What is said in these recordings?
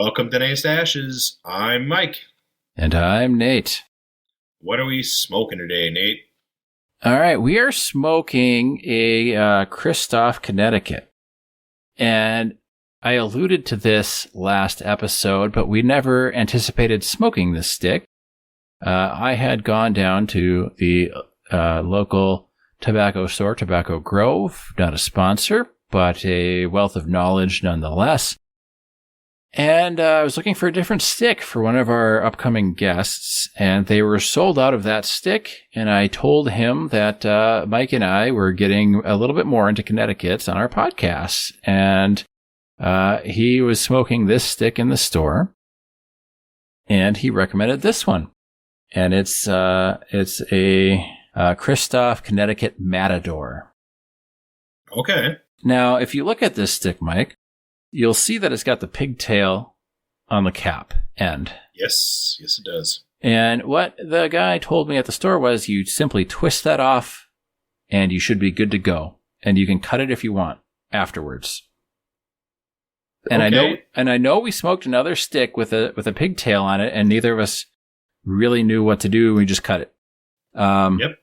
Welcome to Nate's Ashes. I'm Mike. And I'm Nate. What are we smoking today, Nate? All right, we are smoking a Kristoff Connecticut. And I alluded to this last episode, but we never anticipated smoking this stick. I had gone down to the local tobacco store, Tobacco Grove, not a sponsor, but a wealth of knowledge nonetheless. And I was looking for a different stick for one of our upcoming guests, and they were sold out of that stick. And I told him that Mike and I were getting a little bit more into Connecticut's on our podcast. And he was smoking this stick in the store, and he recommended this one. And it's a Kristoff Connecticut Matador. Okay. Now, if you look at this stick, Mike, you'll see that it's got the pigtail on the cap end. Yes, it does. And what the guy told me at the store was you simply twist that off and you should be good to go. And you can cut it if you want afterwards. And okay. I know we smoked another stick with a pigtail on it, and neither of us really knew what to do. We just cut it. Yep.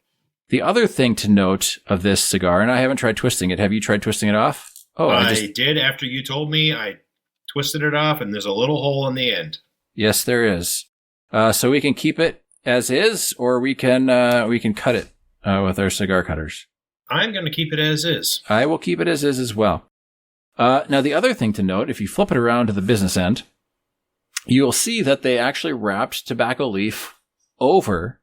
The other thing to note of this cigar, and I haven't tried twisting it. Have you tried twisting it off? Oh, I did after you told me. I twisted it off, and there's a little hole in the end. Yes, there is. So we can keep it as is, or we can cut it with our cigar cutters. I'm going to keep it as is. I will keep it as is as well. Now, the other thing to note, if you flip it around to the business end, you'll see that they actually wrapped tobacco leaf over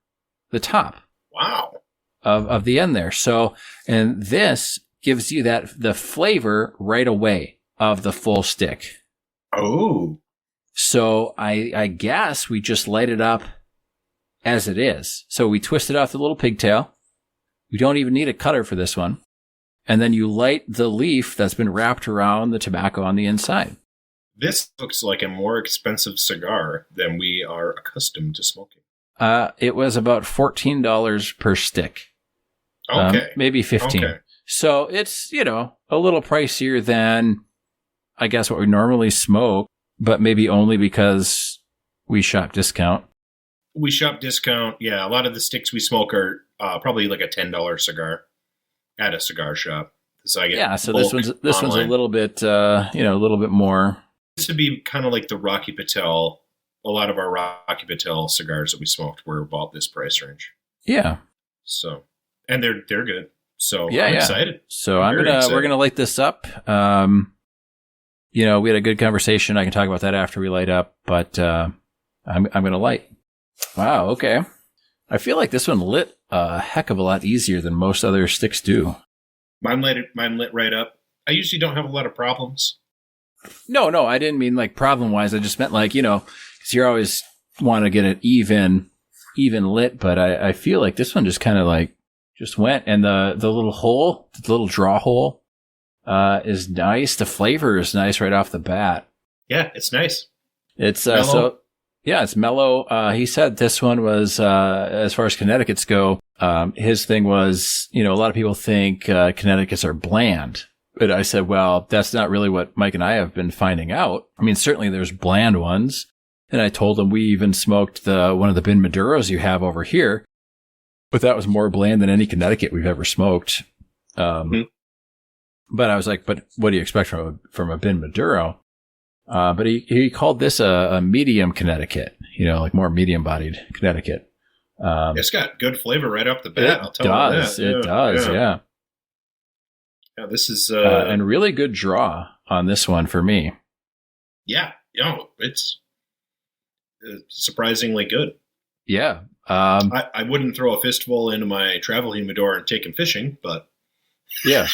the top. Wow. Of the end there. So, and this gives you the flavor right away of the full stick. Oh. So I guess we just light it up as it is. So we twisted off the little pigtail. We don't even need a cutter for this one. And then you light the leaf that's been wrapped around the tobacco on the inside. This looks like a more expensive cigar than we are accustomed to smoking. It was about $14 per stick. Okay. Maybe 15. Okay. So it's, a little pricier than, I guess, what we normally smoke, but maybe only because we shop discount. We shop discount. Yeah, a lot of the sticks we smoke are probably like a $10 cigar at a cigar shop. So this one's a little bit, a little bit more. This would be kind of like the Rocky Patel. A lot of our Rocky Patel cigars that we smoked were about this price range. Yeah. So, and they're good. So yeah, I'm excited. So we're gonna light this up. We had a good conversation. I can talk about that after we light up, but I'm gonna light. Wow. Okay. I feel like this one lit a heck of a lot easier than most other sticks do. Mine lit right up. I usually don't have a lot of problems. No, I didn't mean like problem wise. I just meant like, because you always want to get it even lit, but I feel like this one just kind of like just went, and the little hole, the little draw hole, is nice. The flavor is nice right off the bat. Yeah, it's nice. It's it's mellow. He said this one was, as far as Connecticut's go, his thing was, a lot of people think Connecticut's are bland. But I said, well, that's not really what Mike and I have been finding out. I mean, certainly there's bland ones. And I told him we even smoked one of the bin Maduros you have over here. But that was more bland than any Connecticut we've ever smoked. But I was like, but what do you expect from a bin Maduro? But he called this a medium Connecticut, like more medium-bodied Connecticut. It's got good flavor right off the bat. I'll tell you that. It does, yeah. Yeah, this is and really good draw on this one for me. Yeah, it's surprisingly good. Yeah, I wouldn't throw a fistful into my travel humidor and take him fishing, but yeah,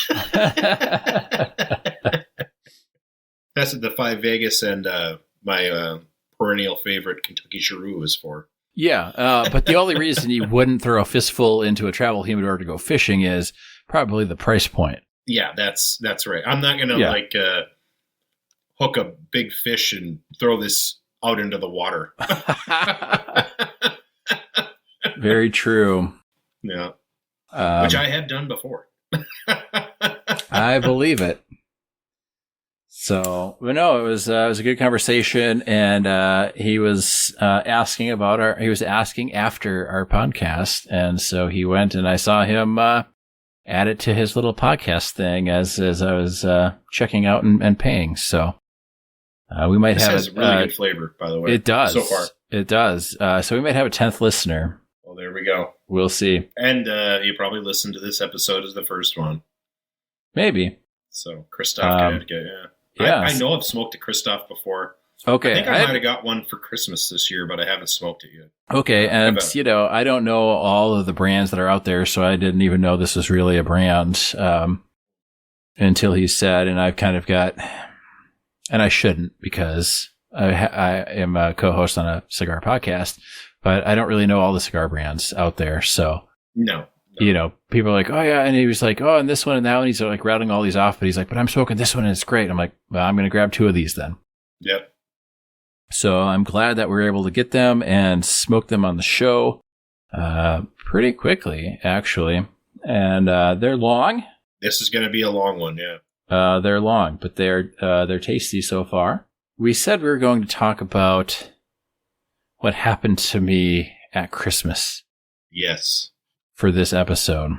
that's what the 5 Vegas and my perennial favorite Kentucky Cheroot is for. Yeah, but the only reason you wouldn't throw a fistful into a travel humidor to go fishing is probably the price point. Yeah, that's right. I'm not going to hook a big fish and throw this out into the water. Very true. Yeah. Which I have done before. I believe it. So, but no, it was a good conversation, and he was asking after our podcast, and so he went, and I saw him add it to his little podcast thing as I was checking out and paying. So we might have has really good flavor, by the way. It does so far. It does. So we might have a 10th listener. Well, there we go. We'll see. And you probably listened to this episode as the first one. Maybe. So Kristoff Connecticut, yeah. I know I've smoked a Kristoff before. Okay. I think I might have got one for Christmas this year, but I haven't smoked it yet. Okay, and I don't know all of the brands that are out there, so I didn't even know this was really a brand until he said, and I've kind of got, and I shouldn't because I am a co-host on a cigar podcast, but I don't really know all the cigar brands out there, so. No. People are like, oh yeah, and he was like, oh, and this one and that one, he's like rattling all these off, but he's like, but I'm smoking this one and it's great. I'm like, well, I'm going to grab 2 of these then. Yep. So I'm glad that we were able to get them and smoke them on the show pretty quickly, actually. And they're long. This is going to be a long one, yeah. They're long, but they're tasty so far. We said we were going to talk about what happened to me at Christmas. Yes. For this episode.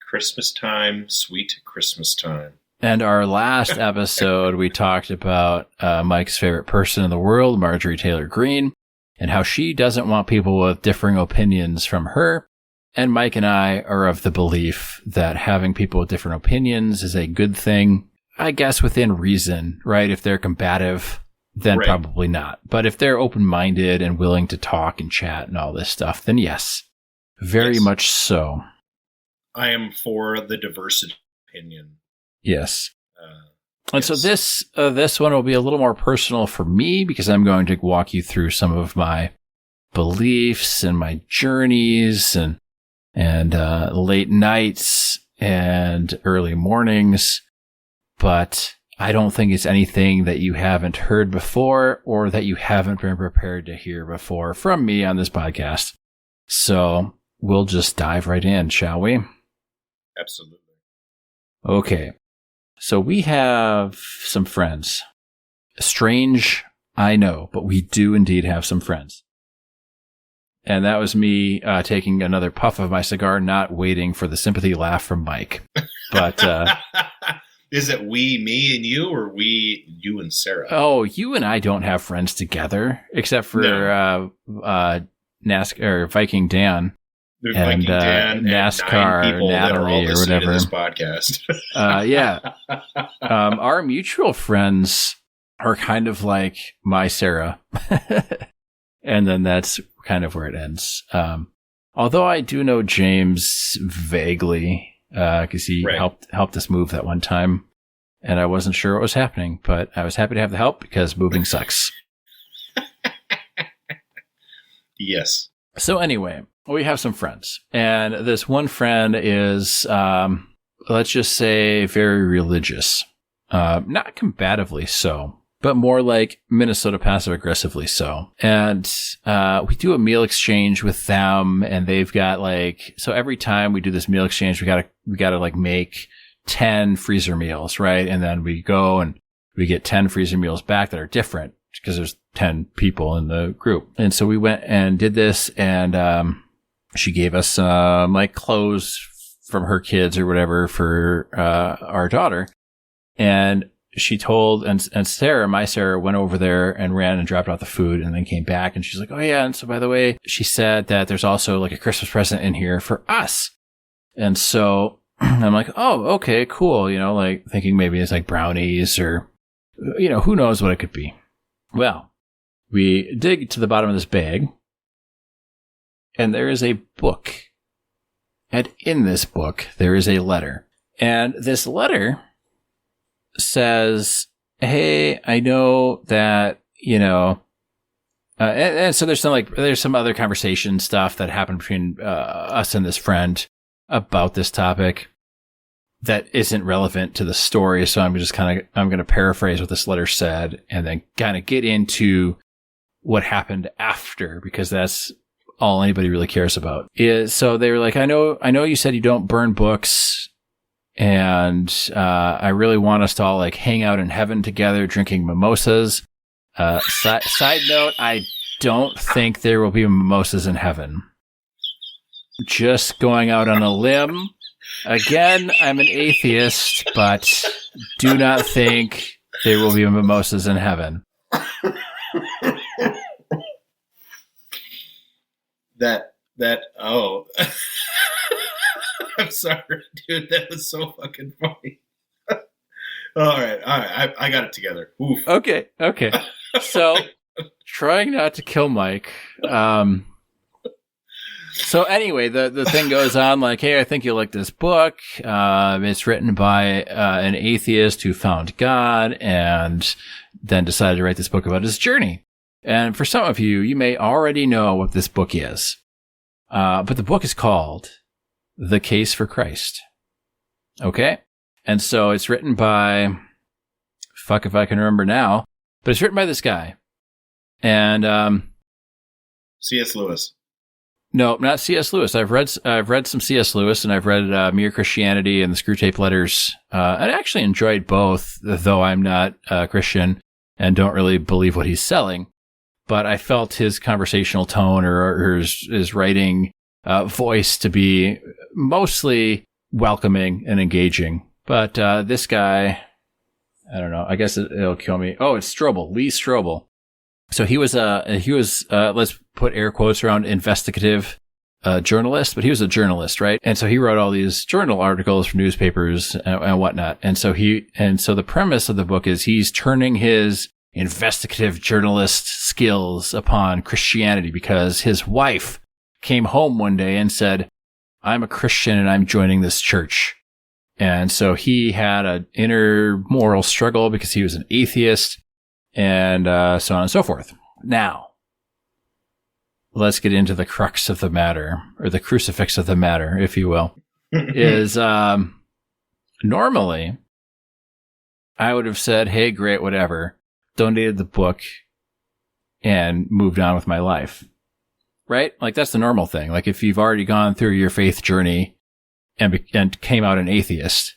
Christmas time, sweet Christmas time. And our last episode, we talked about Mike's favorite person in the world, Marjorie Taylor Greene, and how she doesn't want people with differing opinions from her. And Mike and I are of the belief that having people with different opinions is a good thing, I guess within reason, right? If they're combative, then right. Probably not. But if they're open-minded and willing to talk and chat and all this stuff, then yes. Very much so. I am for the diversity opinion. Yes. And so this one will be a little more personal for me because I'm going to walk you through some of my beliefs and my journeys and late nights and early mornings. But I don't think it's anything that you haven't heard before or that you haven't been prepared to hear before from me on this podcast. So we'll just dive right in, shall we? Absolutely. Okay. So we have some friends. Strange, I know, but we do indeed have some friends. And that was me taking another puff of my cigar, not waiting for the sympathy laugh from Mike. But is it we, me, and you, or we, you, and Sarah? Oh, you and I don't have friends together, except for NASCAR or Viking Dan. And NASCAR Natalie or whatever. This podcast. Yeah. Our mutual friends are kind of like my Sarah. And then that's kind of where it ends. Although I do know James vaguely, because he helped us move that one time. And I wasn't sure what was happening, but I was happy to have the help because moving sucks. Yes. So anyway, we have some friends, and this one friend is, let's just say, very religious. Not combatively so, but more like Minnesota passive-aggressively so. And we do a meal exchange with them, and they've got so every time we do this meal exchange, we gotta make 10 freezer meals, right? And then we go and we get 10 freezer meals back that are different because there's 10 people in the group. And so we went and did this, and she gave us clothes from her kids or whatever for our daughter. And she told, and Sarah, my Sarah, went over there and ran and dropped off the food and then came back. And she's like, oh yeah. And so by the way, she said that there's also a Christmas present in here for us. And so I'm like, oh, okay, cool. Thinking maybe it's brownies or, who knows what it could be. Well, we dig to the bottom of this bag, and there is a book. And in this book, there is a letter. And this letter says, hey, I know that, and so there's some other conversation stuff that happened between us and this friend about this topic that isn't relevant to the story. So I'm going to paraphrase what this letter said and then kind of get into what happened after, because that's all anybody really cares about. So they were like, I know you said you don't burn books And I really want us to all like hang out in heaven together, drinking mimosas. Side note, I don't think there will be mimosas in heaven. Just going out on a limb. Again, I'm an atheist, but do not think there will be mimosas in heaven. Oh. I'm sorry, dude. That was so fucking funny. All right. I got it together. Oof. Okay. So, trying not to kill Mike. So anyway, the thing goes on like, hey, I think you'll like this book. It's written by an atheist who found God and then decided to write this book about his journey. And for some of you, you may already know what this book is. But the book is called The Case for Christ. Okay? And so it's written by, fuck if I can remember now, but it's written by this guy. And C.S. Lewis. No, not C.S. Lewis. I've read some C.S. Lewis, and I've read Mere Christianity and the Screwtape Letters. I actually enjoyed both, though I'm not Christian and don't really believe what he's selling. But I felt his conversational tone or his writing voice to be mostly welcoming and engaging. But this guy, I don't know. I guess it'll kill me. Oh, it's Strobel, Lee Strobel. So he was let's put air quotes around investigative journalist, but he was a journalist, right? And so he wrote all these journal articles for newspapers and whatnot. And so the premise of the book is he's turning his investigative journalist skills upon Christianity because his wife came home one day and said, I'm a Christian and I'm joining this church. And so he had an inner moral struggle because he was an atheist and so on and so forth. Now, let's get into the crux of the matter, or the crucifix of the matter, if you will, is normally I would have said, hey, great, whatever, donated the book and moved on with my life. Right? Like, that's the normal thing. Like, if you've already gone through your faith journey and came out an atheist,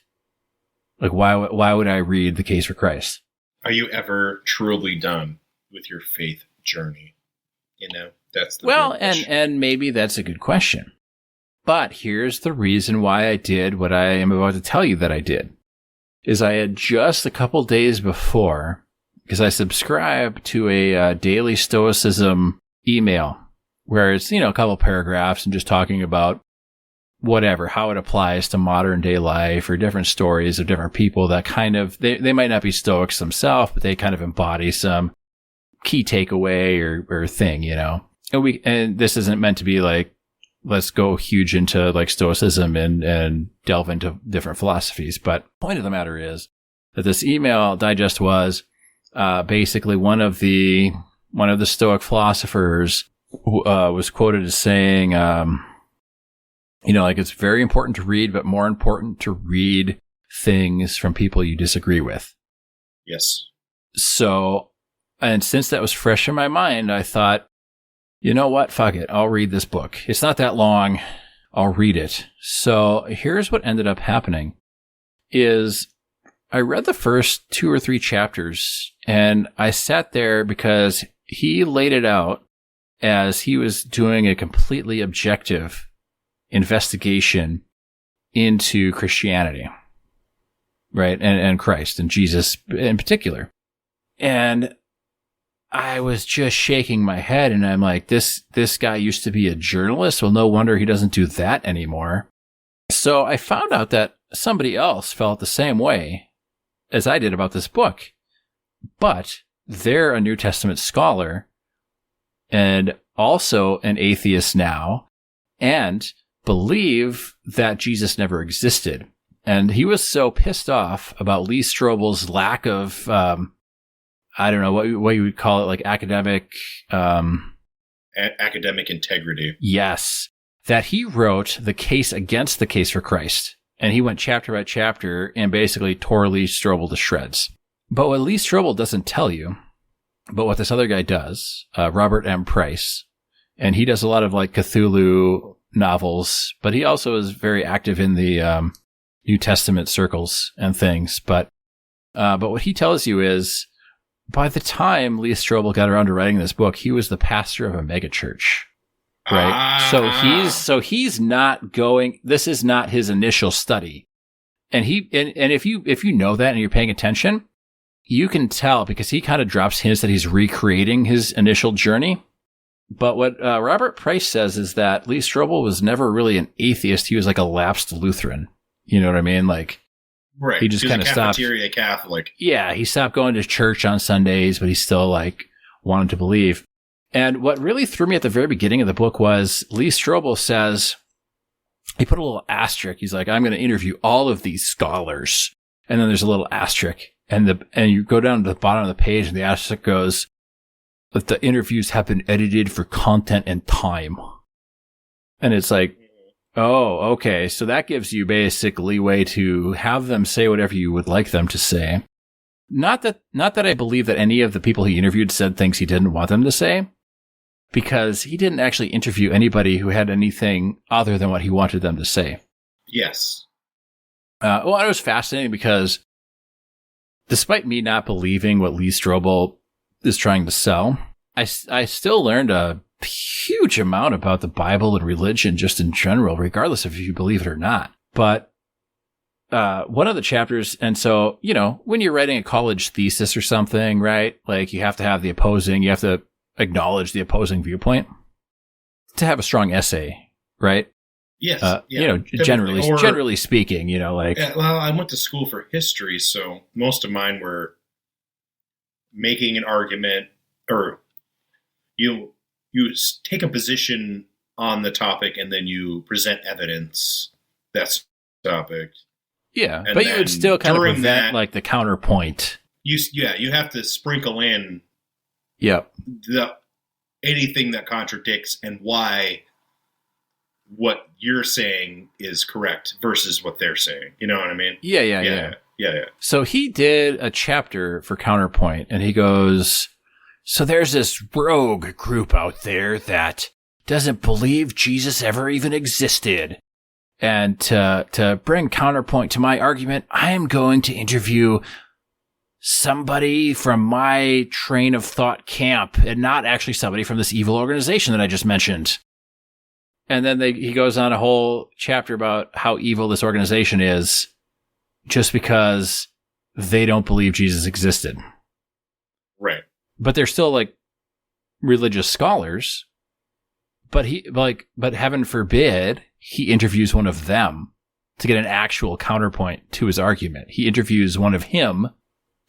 like, why would I read The Case for Christ? Are you ever truly done with your faith journey? You know, that's the and maybe that's a good question. But here's the reason why I did what I am about to tell you that I did. Is I had just a couple days before, because I subscribe to a daily Stoicism email where it's, a couple paragraphs and just talking about whatever, how it applies to modern day life or different stories of different people that kind of, they might not be Stoics themselves, but they kind of embody some key takeaway or thing, And this isn't meant to be like, let's go huge into like Stoicism and delve into different philosophies. But the point of the matter is that this email digest was basically one of the Stoic philosophers was quoted as saying, like it's very important to read, but more important to read things from people you disagree with. Yes. So, and since that was fresh in my mind, I thought, you know what? Fuck it. I'll read this book. It's not that long. I'll read it. So here's what ended up happening is I read the first 2 or 3 chapters and I sat there because he laid it out as he was doing a completely objective investigation into Christianity, right? And Christ and Jesus in particular. And I was just shaking my head and I'm like, this guy used to be a journalist. Well, no wonder he doesn't do that anymore. So I found out that somebody else felt the same way as I did about this book, but they're a New Testament scholar and also an atheist now and believe that Jesus never existed. And he was so pissed off about Lee Strobel's lack of, I don't know what you would call it, like academic integrity. Yes. That he wrote the case against the Case for Christ. And he went chapter by chapter and basically tore Lee Strobel to shreds. But what Lee Strobel doesn't tell you, but what this other guy does, Robert M. Price, and he does a lot of like Cthulhu novels, but he also is very active in the New Testament circles and things. But what he tells you is, by the time Lee Strobel got around to writing this book, he was the pastor of a megachurch. Right. So he's not going, this is not his initial study. And if you know that and you're paying attention, you can tell because he kind of drops hints that he's recreating his initial journey. But what Robert Price says is that Lee Strobel was never really an atheist. He was like a lapsed Lutheran. You know what I mean? Like, right. He just kind of stopped. Cafeteria Catholic. Yeah, he stopped going to church on Sundays, but he still like wanted to believe. And what really threw me at the very beginning of the book was Lee Strobel says, he put a little asterisk. He's like, I'm going to interview all of these scholars. And then there's a little asterisk. And you go down to the bottom of the page and the asterisk goes, that the interviews have been edited for content and time. And it's like, oh, okay. So that gives you basic leeway to have them say whatever you would like them to say. Not that I believe that any of the people he interviewed said things he didn't want them to say, because he didn't actually interview anybody who had anything other than what he wanted them to say. Yes. Well, it was fascinating because despite me not believing what Lee Strobel is trying to sell, I still learned a huge amount about the Bible and religion just in general, regardless of if you believe it or not. But one of the chapters, and so, you know, when you're writing a college thesis or something, right? Like you have to have you have to acknowledge the opposing viewpoint to have a strong essay, right? Yes. You know, generally speaking, you know, like. Yeah, well, I went to school for history, so most of mine were making an argument, or you take a position on the topic and then you present evidence. That's the topic. Yeah, and but you would still kind of prevent that, like the counterpoint. You have to sprinkle in. Yep. Anything that contradicts and why what you're saying is correct versus what they're saying. You know what I mean? Yeah. Yeah. So he did a chapter for Counterpoint, and he goes, so there's this rogue group out there that doesn't believe Jesus ever even existed. And to bring counterpoint to my argument, I am going to interview somebody from my train of thought camp and not actually somebody from this evil organization that I just mentioned. And then he goes on a whole chapter about how evil this organization is just because they don't believe Jesus existed. Right. But they're still like religious scholars. But heaven forbid he interviews one of them to get an actual counterpoint to his argument. He interviews one of him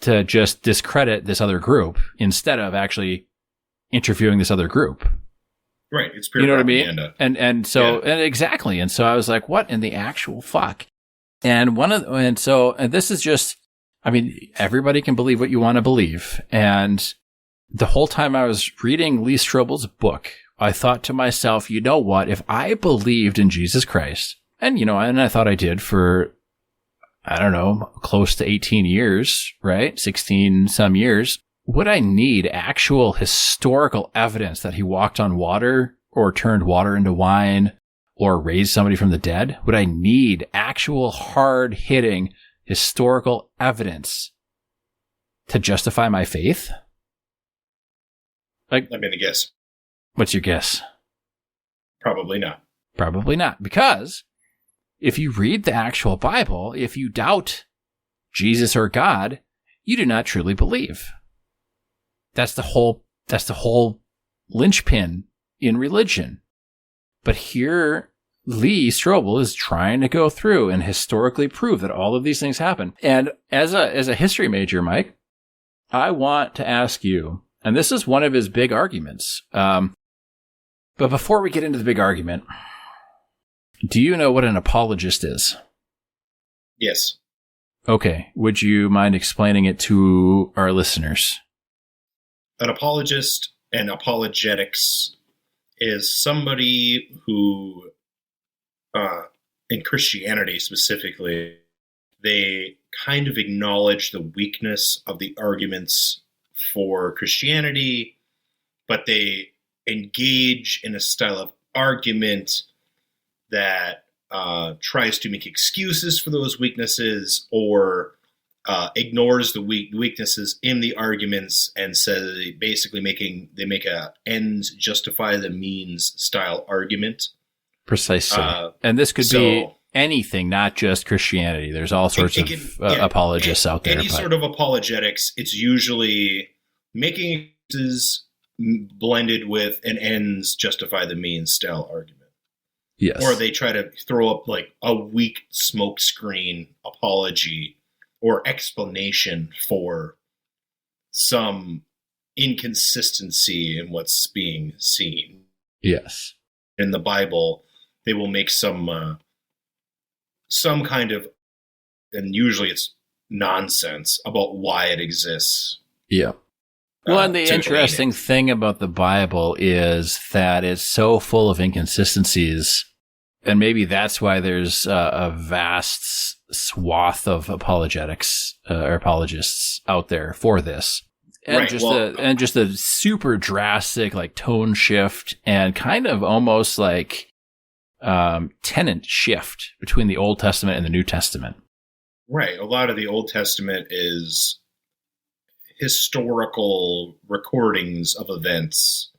to just discredit this other group instead of actually interviewing this other group. Right. It's pure propaganda. I mean? And so exactly. And so I was like, what in the actual fuck? And this is just, I mean, everybody can believe what you want to believe. And the whole time I was reading Lee Strobel's book, I thought to myself, you know what? If I believed in Jesus Christ, and I thought I did for, I don't know, close to 18 years, right? 16 some years. Would I need actual historical evidence that he walked on water or turned water into wine or raised somebody from the dead? Would I need actual hard-hitting historical evidence to justify my faith? Like, I'm going to guess. What's your guess? Probably not. Probably not. Because if you read the actual Bible, if you doubt Jesus or God, you do not truly believe. That's the whole linchpin in religion. But here, Lee Strobel is trying to go through and historically prove that all of these things happen. And as a history major, Mike, I want to ask you, and this is one of his big arguments. But before we get into the big argument, do you know what an apologist is? Yes. Okay. Would you mind explaining it to our listeners? An apologist and apologetics is somebody who, in Christianity specifically, they kind of acknowledge the weakness of the arguments for Christianity, but they engage in a style of argument that tries to make excuses for those weaknesses or ignores the weaknesses in the arguments and says basically they make a ends justify the means style argument. Precisely. And this could be anything, not just Christianity. There's all sorts of apologists out there. Any sort of apologetics, it's usually making excuses blended with an ends justify the means style argument. Yes. Or they try to throw up like a weak smokescreen apology or explanation for some inconsistency in what's being seen. Yes. In the Bible, they will make some kind of, and usually it's nonsense about why it exists. Yeah. Well, and the interesting thing about the Bible is that it's so full of inconsistencies, and maybe that's why there's a vast swath of apologetics or apologists out there for this, and just a super drastic like tone shift and kind of almost like tenant shift between the Old Testament and the New Testament. Right. A lot of the Old Testament is historical recordings of events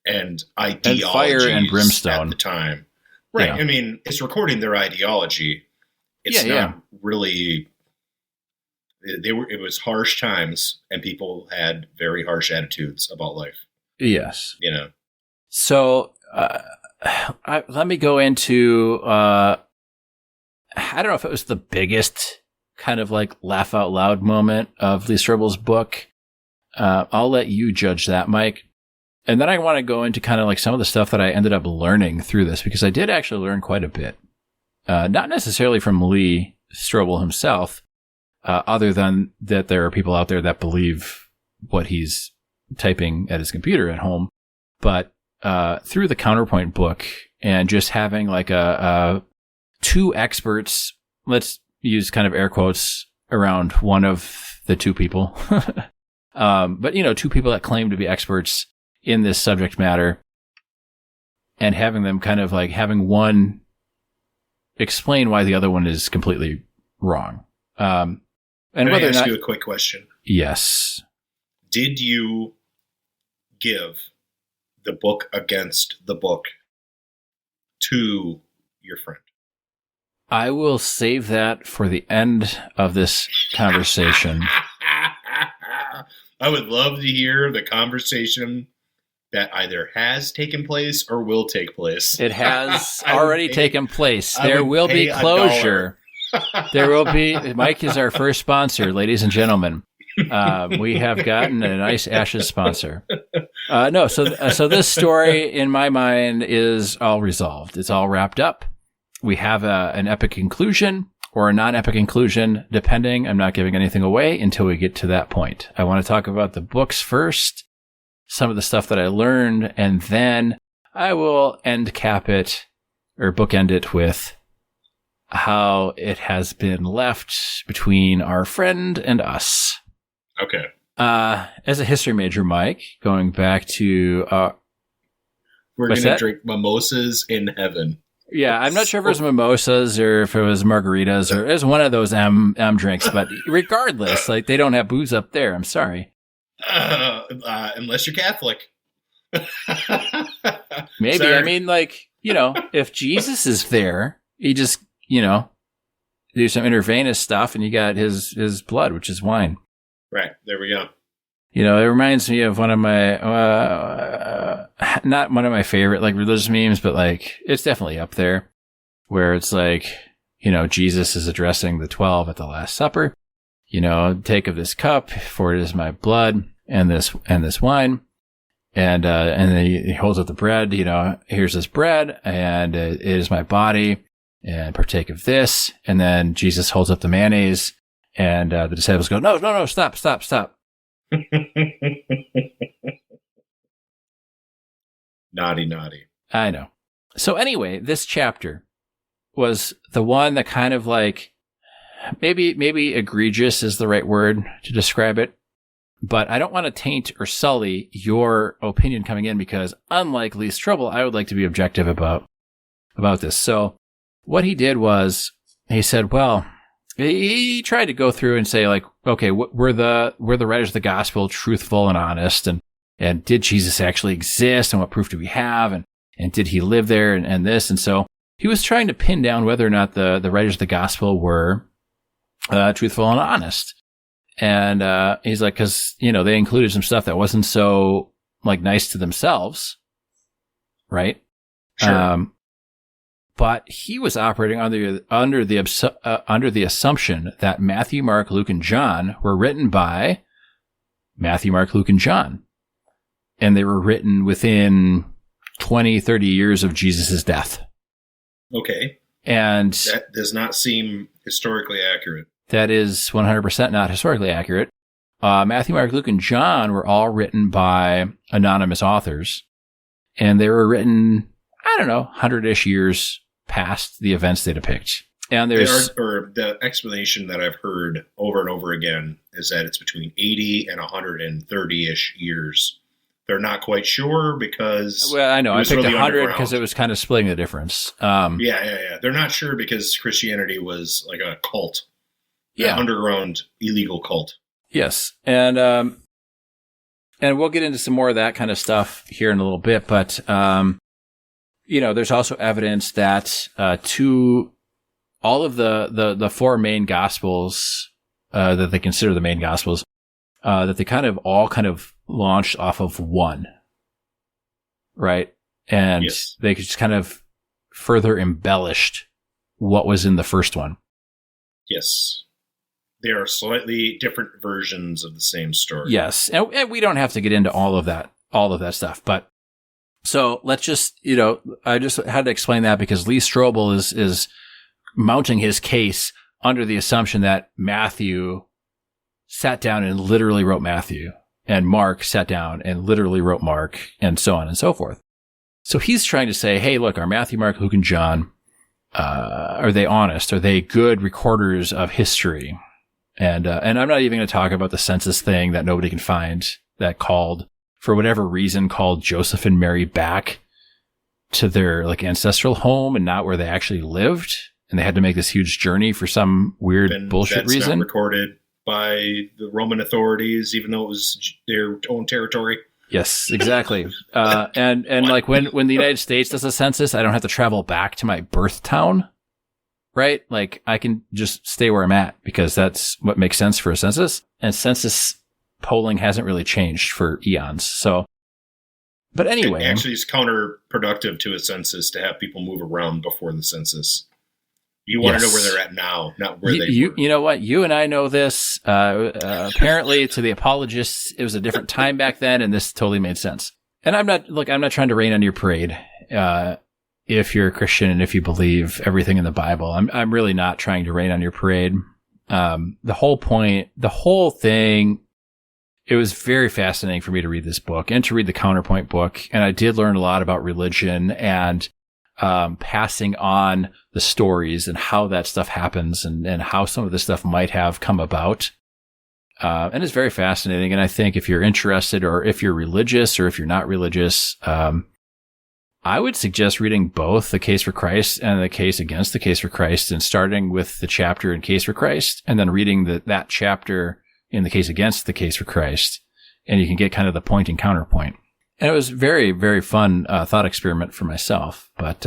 and ideologies and fire and brimstone at the time. Right. Yeah. I mean, it's recording their ideology. It's not really. It was harsh times, and people had very harsh attitudes about life. Yes. You know. So let me go into. I don't know if it was the biggest kind of like laugh out loud moment of Lee Strobel's book. I'll let you judge that, Mike. And then I want to go into kind of like some of the stuff that I ended up learning through this, because I did actually learn quite a bit. Not necessarily from Lee Strobel himself, other than that there are people out there that believe what he's typing at his computer at home, but through the Counterpoint book and just having like a two experts, let's use kind of air quotes around one of the two people. But, you know, two people that claim to be experts in this subject matter, and having them kind of like having one explain why the other one is completely wrong. And Can whether I ask or not, you a quick question? Yes. Did you give the book against the book to your friend? I will save that for the end of this conversation. I would love to hear the conversation that either has taken place or will take place. It has already taken place. There will be closure. There will be. Mike is our first sponsor, ladies and gentlemen. We have gotten a nice Ashes sponsor. So this story, in my mind, is all resolved. It's all wrapped up. We have an epic conclusion or a non-epic conclusion, depending. I'm not giving anything away until we get to that point. I want to talk about the books first, some of the stuff that I learned, and then I will bookend it with how it has been left between our friend and us. Okay. As a history major, Mike, going back to... We're going to drink mimosas in heaven. Yeah, I'm not sure if it was mimosas or if it was margaritas or it was one of those M drinks, but regardless, like they don't have booze up there. I'm sorry. Unless you're Catholic. Maybe. Sorry. I mean, like, you know, if Jesus is there, he just, you know, do some intravenous stuff and you got his blood, which is wine. Right. There we go. You know, it reminds me of one of my, not one of my favorite, like, religious memes, but, like, it's definitely up there, where it's like, you know, Jesus is addressing the 12 at the Last Supper. You know, take of this cup, for it is my blood, and this wine. And then he holds up the bread, you know, here's this bread, and it is my body, and partake of this. And then Jesus holds up the mayonnaise, and the disciples go, no, stop. Naughty. I know. So anyway, this chapter was the one that kind of like, maybe egregious is the right word to describe it, but I don't want to taint or sully your opinion coming in, because unlike Lee Strobel, I would like to be objective about this. So what he did was he said, well, he tried to go through and say, like, okay, were the writers of the gospel truthful and honest, and did Jesus actually exist, and what proof do we have, and did he live there, and this, and so he was trying to pin down whether or not the writers of the gospel were truthful and honest. And he's like, because they included some stuff that wasn't so like nice to themselves, right? Sure. But he was operating under the assumption that Matthew, Mark, Luke, and John were written by Matthew, Mark, Luke, and John, and they were written within 20, 30 years of Jesus' death. Okay. And that does not seem historically accurate. That is 100% not historically accurate. Matthew, Mark, Luke, and John were all written by anonymous authors, and they were written, 100-ish years past the events they depict. And the explanation that I've heard over and over again is that it's between 80 and 130-ish years. They're not quite sure because... Well, I know. I picked 100 because it was kind of splitting the difference. Yeah. They're not sure because Christianity was like a cult. Yeah. An underground illegal cult. Yes. And we'll get into some more of that kind of stuff here in a little bit. But, there's also evidence that to all of the four main gospels that they consider the main gospels, that they kind of launched off of one, right? And yes, they just kind of further embellished what was in the first one. Yes. They are slightly different versions of the same story. Yes. And we don't have to get into all of that stuff. But so let's just, I just had to explain that because Lee Strobel is mounting his case under the assumption that Matthew sat down and literally wrote Matthew, and Mark sat down and literally wrote Mark, and so on and so forth. So he's trying to say, hey, look, are Matthew, Mark, Luke, and John, are they honest? Are they good recorders of history? And I'm not even going to talk about the census thing that nobody can find that for whatever reason, called Joseph and Mary back to their like ancestral home and not where they actually lived. And they had to make this huge journey for some weird bullshit reason. Not recorded by the Roman authorities, even though it was their own territory. Yes, exactly. And like when the United States does a census, I don't have to travel back to my birth town, right? Like I can just stay where I'm at because that's what makes sense for a census. And census polling hasn't really changed for eons. So, but anyway, it actually is counterproductive to a census to have people move around before the census. You want to know where they're at now, not where they were. You know what? You and I know this. Apparently, to the apologists, it was a different time back then, and this totally made sense. And I'm not trying to rain on your parade. If you're a Christian and if you believe everything in the Bible, I'm really not trying to rain on your parade. The whole point, the whole thing, it was very fascinating for me to read this book and to read the Counterpoint book. And I did learn a lot about religion and passing on the stories and how that stuff happens and how some of this stuff might have come about. And it's very fascinating. And I think if you're interested or if you're religious or if you're not religious, I would suggest reading both The Case for Christ and The Case Against the Case for Christ, and starting with the chapter in Case for Christ and then reading that chapter in The Case Against the Case for Christ. And you can get kind of the point and counterpoint. And it was very, very fun thought experiment for myself. But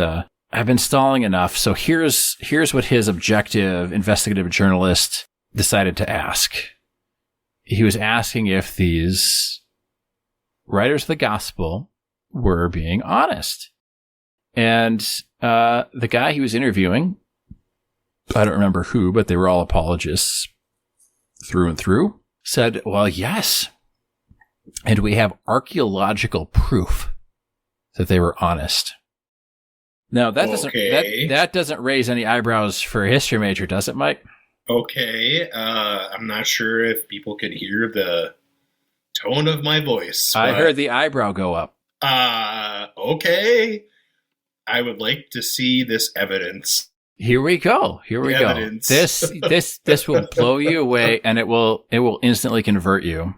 I've been stalling enough. So here's what his objective investigative journalist decided to ask. He was asking if these writers of the gospel were being honest. And the guy he was interviewing, I don't remember who, but they were all apologists through and through, said, well, yes. And we have archaeological proof that they were honest. Now, that doesn't raise any eyebrows for a history major, does it, Mike? Okay. I'm not sure if people could hear the tone of my voice. I heard the eyebrow go up. Okay. I would like to see this evidence. Here we go. This will blow you away, and it will instantly convert you.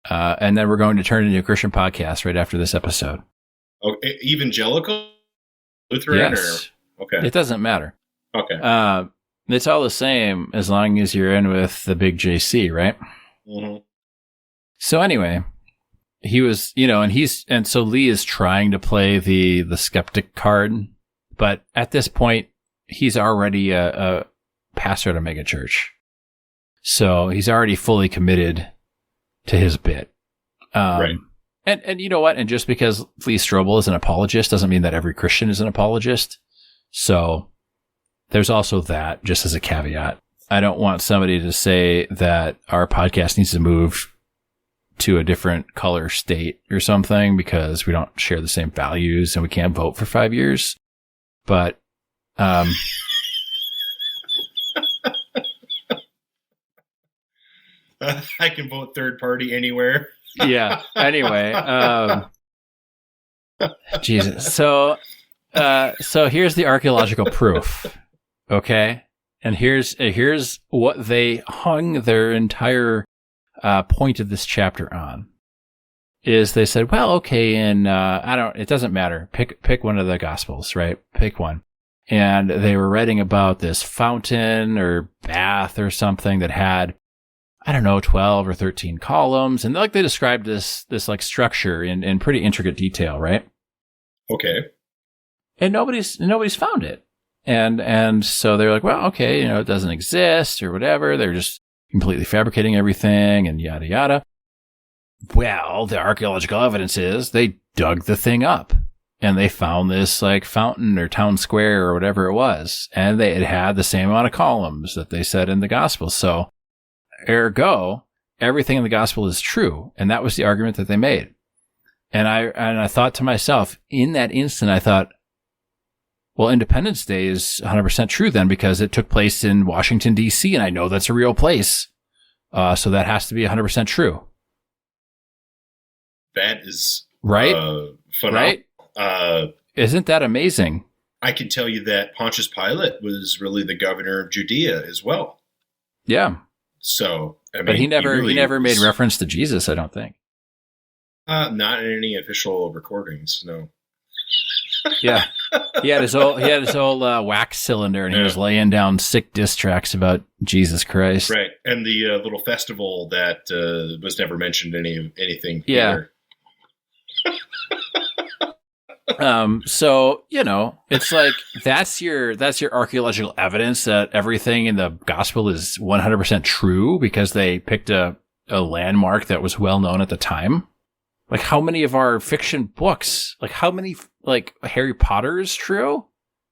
And then we're going to turn into a Christian podcast right after this episode. Oh, evangelical? Lutheran? Yes. Or? Okay. It doesn't matter. Okay. It's all the same as long as you're in with the big JC, right? Mm-hmm. So anyway, he was, and so Lee is trying to play the skeptic card, but at this point, he's already a pastor at a megachurch. So he's already fully committed to his bit. Right. And you know what? And just because Lee Strobel is an apologist doesn't mean that every Christian is an apologist. So there's also that, just as a caveat. I don't want somebody to say that our podcast needs to move to a different color state or something because we don't share the same values and we can't vote for 5 years. But, I can vote third party anywhere. Yeah. Anyway, Jesus. So here's the archaeological proof. Okay. And here's what they hung their entire point of this chapter on. Is they said, well, okay, and it doesn't matter. Pick one of the gospels, right? Pick one. And they were writing about this fountain or bath or something that had, 12 or 13 columns. And they described this like structure in pretty intricate detail, right? Okay. And nobody's found it. And so they're like, well, okay, it doesn't exist or whatever. They're just completely fabricating everything and yada, yada. Well, the archaeological evidence is they dug the thing up and they found this like fountain or town square or whatever it was. And it had the same amount of columns that they said in the gospel. So ergo, everything in the gospel is true. And that was the argument that they made. And I thought to myself, in that instant, I thought, well, Independence Day is 100% true then because it took place in Washington, D.C., and I know that's a real place. So that has to be 100% true. That is right. Phenomenal. Right? Isn't that amazing? I can tell you that Pontius Pilate was really the governor of Judea as well. Yeah. So, but he never made reference to Jesus, I don't think. Not in any official recordings, no. Yeah, he had his old wax cylinder, and he was laying down sick diss tracks about Jesus Christ. Right, and the little festival that was never mentioned anything. Yeah. So it's like that's your archaeological evidence that everything in the gospel is 100% true because they picked a landmark that was well known at the time. Like how many of our fiction books, like how many, like Harry Potter is true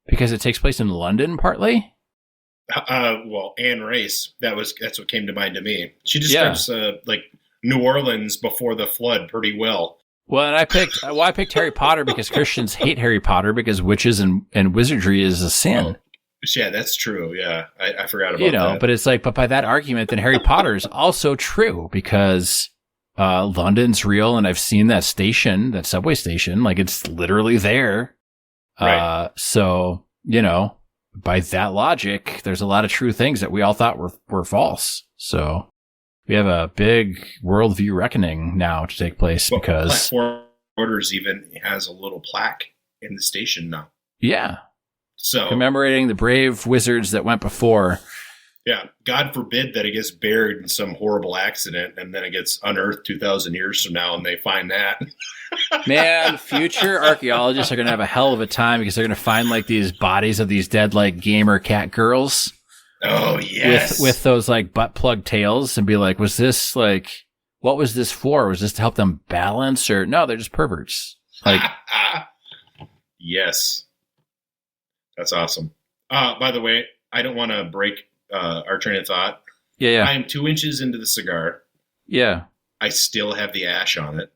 because it takes place in London partly. Well, Anne Rice, that's what came to mind to me. She describes like New Orleans before the flood pretty well. Well, and I picked Harry Potter because Christians hate Harry Potter because witches and wizardry is a sin. Oh, yeah, that's true. Yeah, I forgot about that. But it's like, but by that argument, then Harry Potter is also true because London's real, and I've seen that station, that subway station, like it's literally there. Right. So by that logic, there's a lot of true things that we all thought were false. So we have a big worldview reckoning now to take place because Platform Orders even has a little plaque in the station now. Yeah. So commemorating the brave wizards that went before. Yeah. God forbid that it gets buried in some horrible accident and then it gets unearthed 2,000 years from now and they find that. Man, future archaeologists are going to have a hell of a time because they're going to find like these bodies of these dead like gamer cat girls. Oh, yes. With those like butt plug tails and be like, was this like, what was this for? Was this to help them balance or no, they're just perverts. Like, yes. That's awesome. By the way, I don't want to break our train of thought. Yeah. I am 2 inches into the cigar. Yeah. I still have the ash on it.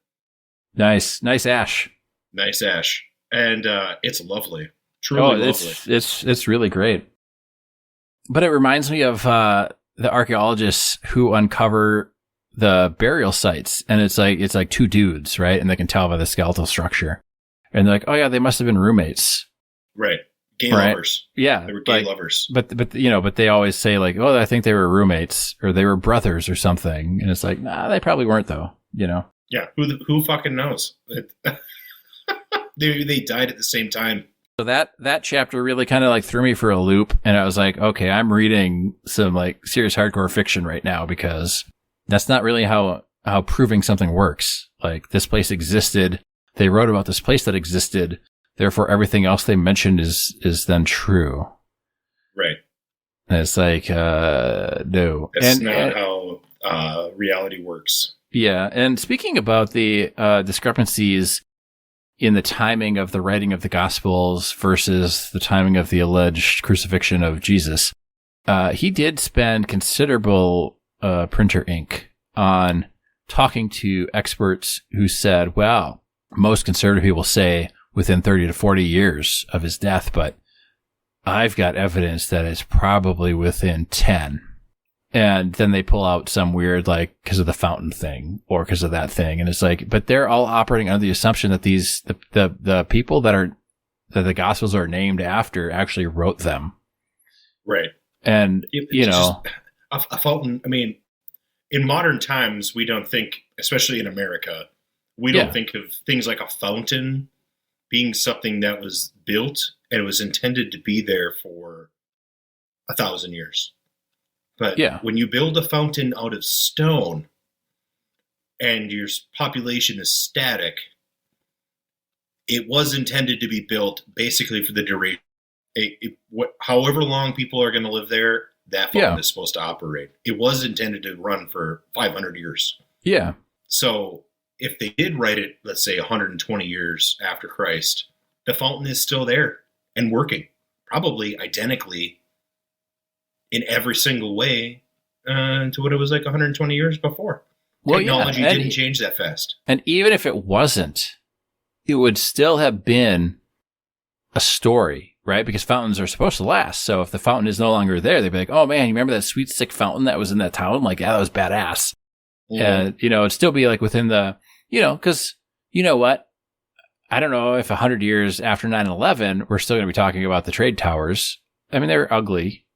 Nice ash. Nice ash. And it's lovely. Truly lovely. It's really great. But it reminds me of the archaeologists who uncover the burial sites, and it's like two dudes, right? And they can tell by the skeletal structure. And they're like, oh yeah, they must have been roommates. Right. Gay lovers. Yeah. They were gay lovers. But they always say like, oh, I think they were roommates or they were brothers or something. And it's like, nah, they probably weren't though, Yeah. Who fucking knows? They died at the same time. So that chapter really kind of like threw me for a loop, and I was like, okay, I'm reading some like serious hardcore fiction right now, because that's not really how proving something works. Like, this place existed. They wrote about this place that existed. Therefore, everything else they mentioned is then true. Right. And it's like, no. That's not how reality works. Yeah. And speaking about the discrepancies in the timing of the writing of the Gospels versus the timing of the alleged crucifixion of Jesus, he did spend considerable printer ink on talking to experts who said, well, most conservative people say within 30 to 40 years of his death, but I've got evidence that it's probably within 10. And then they pull out some weird, like, because of the fountain thing or because of that thing. And it's like, but they're all operating under the assumption that the people that the Gospels are named after actually wrote them. Right. And, a fountain, I mean, in modern times, we don't think, especially in America, we don't think of things like a fountain being something that was built and it was intended to be there for 1,000 years. But when you build a fountain out of stone and your population is static, it was intended to be built basically for the duration. However long people are going to live there, that fountain is supposed to operate. It was intended to run for 500 years. Yeah. So if they did write it, let's say 120 years after Christ, the fountain is still there and working, probably identically in every single way to what it was like 120 years before. Well, technology didn't change that fast. And even if it wasn't, it would still have been a story, right? Because fountains are supposed to last. So if the fountain is no longer there, they'd be like, oh man, you remember that sweet, sick fountain that was in that town? Like, yeah, that was badass. And, it'd still be like within the, because you know what? I don't know if 100 years after 9/11, we're still going to be talking about the trade towers. I mean, they were ugly,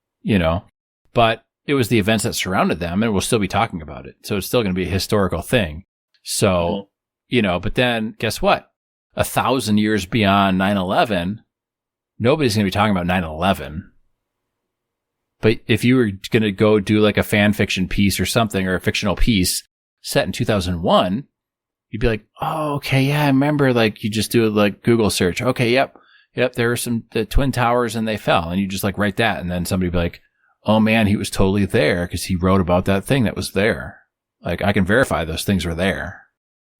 but it was the events that surrounded them, and we'll still be talking about it. So it's still going to be a historical thing. So, but then guess what? 1,000 years beyond 9/11, nobody's going to be talking about 9/11. But if you were going to go do like a fan fiction piece or something, or a fictional piece set in 2001, you'd be like, oh, okay, yeah, I remember, like, you just do a like Google search. Okay, yep, there were the Twin Towers and they fell. And you just like write that. And then somebody would be like, oh man, he was totally there because he wrote about that thing that was there. Like, I can verify those things were there.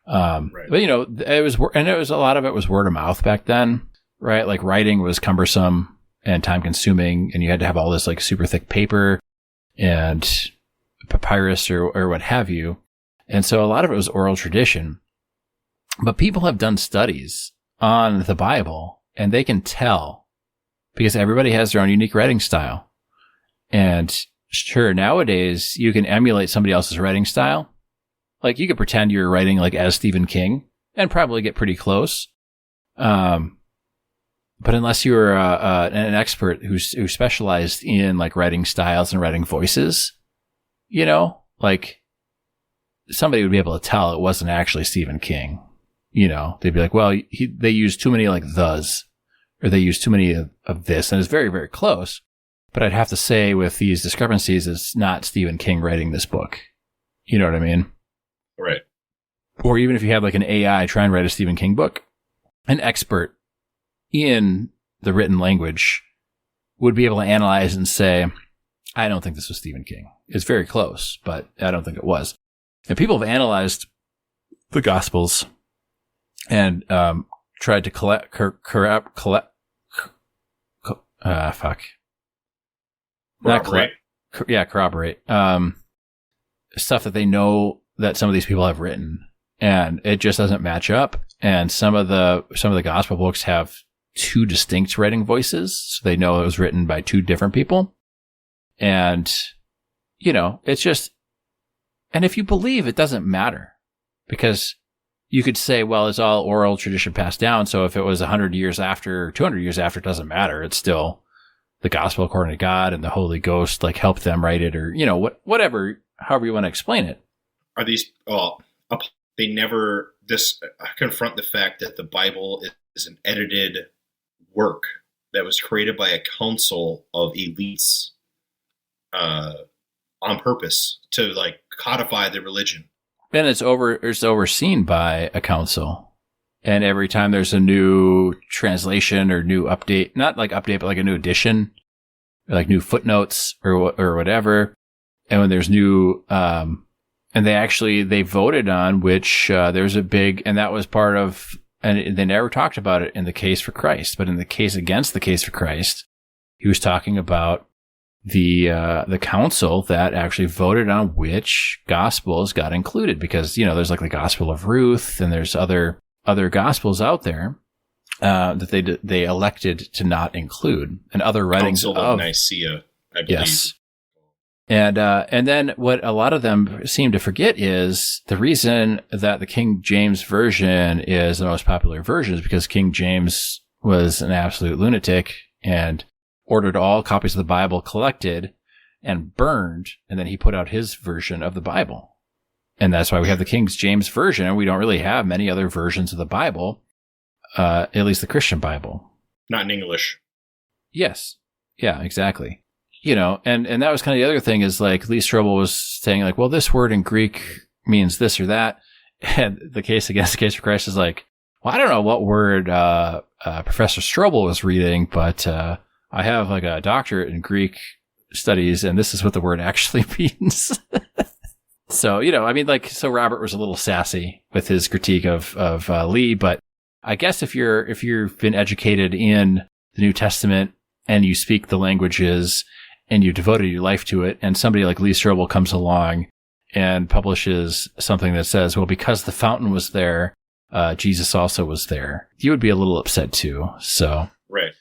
Right. But it was a lot of it was word of mouth back then, right? Like, writing was cumbersome and time consuming, and you had to have all this like super thick paper and papyrus or what have you. And so a lot of it was oral tradition, but people have done studies on the Bible and they can tell because everybody has their own unique writing style. And sure, nowadays you can emulate somebody else's writing style. Like, you could pretend you're writing like as Stephen King and probably get pretty close. But unless you were an expert who specialized in like writing styles and writing voices, like, somebody would be able to tell it wasn't actually Stephen King. They'd be like, well, they used too many like thes, or they used too many of this, and it's very, very close. But I'd have to say with these discrepancies, it's not Stephen King writing this book. You know what I mean? Right. Or even if you have like an AI try and write a Stephen King book, an expert in the written language would be able to analyze and say, I don't think this was Stephen King. It's very close, but I don't think it was. And people have analyzed the Gospels and tried to corroborate. Stuff that they know that some of these people have written, and it just doesn't match up. And some of the Gospel books have two distinct writing voices, so they know it was written by two different people. And it's just. And if you believe, it doesn't matter, because you could say, well, it's all oral tradition passed down. So if it was 100 years after, 200 years after, it doesn't matter. It's still the gospel according to God, and the Holy Ghost like helped them write it, or, whatever, however you want to explain it. Are these, they never confront the fact that the Bible is an edited work that was created by a council of elites on purpose to like codify the religion. And it's overseen by a council. And every time there's a new translation or new update, not like update, but like a new edition, or like new footnotes or whatever. And when there's new, and they voted on which, there's a big, and that was part of, and they never talked about it in the case for Christ, but in the case against the case for Christ, he was talking about the council that actually voted on which gospels got included, because, there's like the Gospel of Ruth and there's other gospels out there, that they elected to not include, and other writings Council of Nicaea, I believe. Yes. And then what a lot of them seem to forget is the reason that the King James Version is the most popular version is because King James was an absolute lunatic and ordered all copies of the Bible collected and burned, and then he put out his version of the Bible. And that's why we have the King James Version, and we don't really have many other versions of the Bible, at least the Christian Bible. Not in English. Yes. Yeah, exactly. And that was kind of the other thing is like Lee Strobel was saying like, well, this word in Greek means this or that. And the case against the case for Christ is like, well, I don't know what word Professor Strobel was reading, but I have like a doctorate in Greek studies, and this is what the word actually means. So, so Robert was a little sassy with his critique of Lee, but I guess if you've been educated in the New Testament and you speak the languages and you devoted your life to it, and somebody like Lee Strobel comes along and publishes something that says, well, because the fountain was there, Jesus also was there, you would be a little upset too. So right,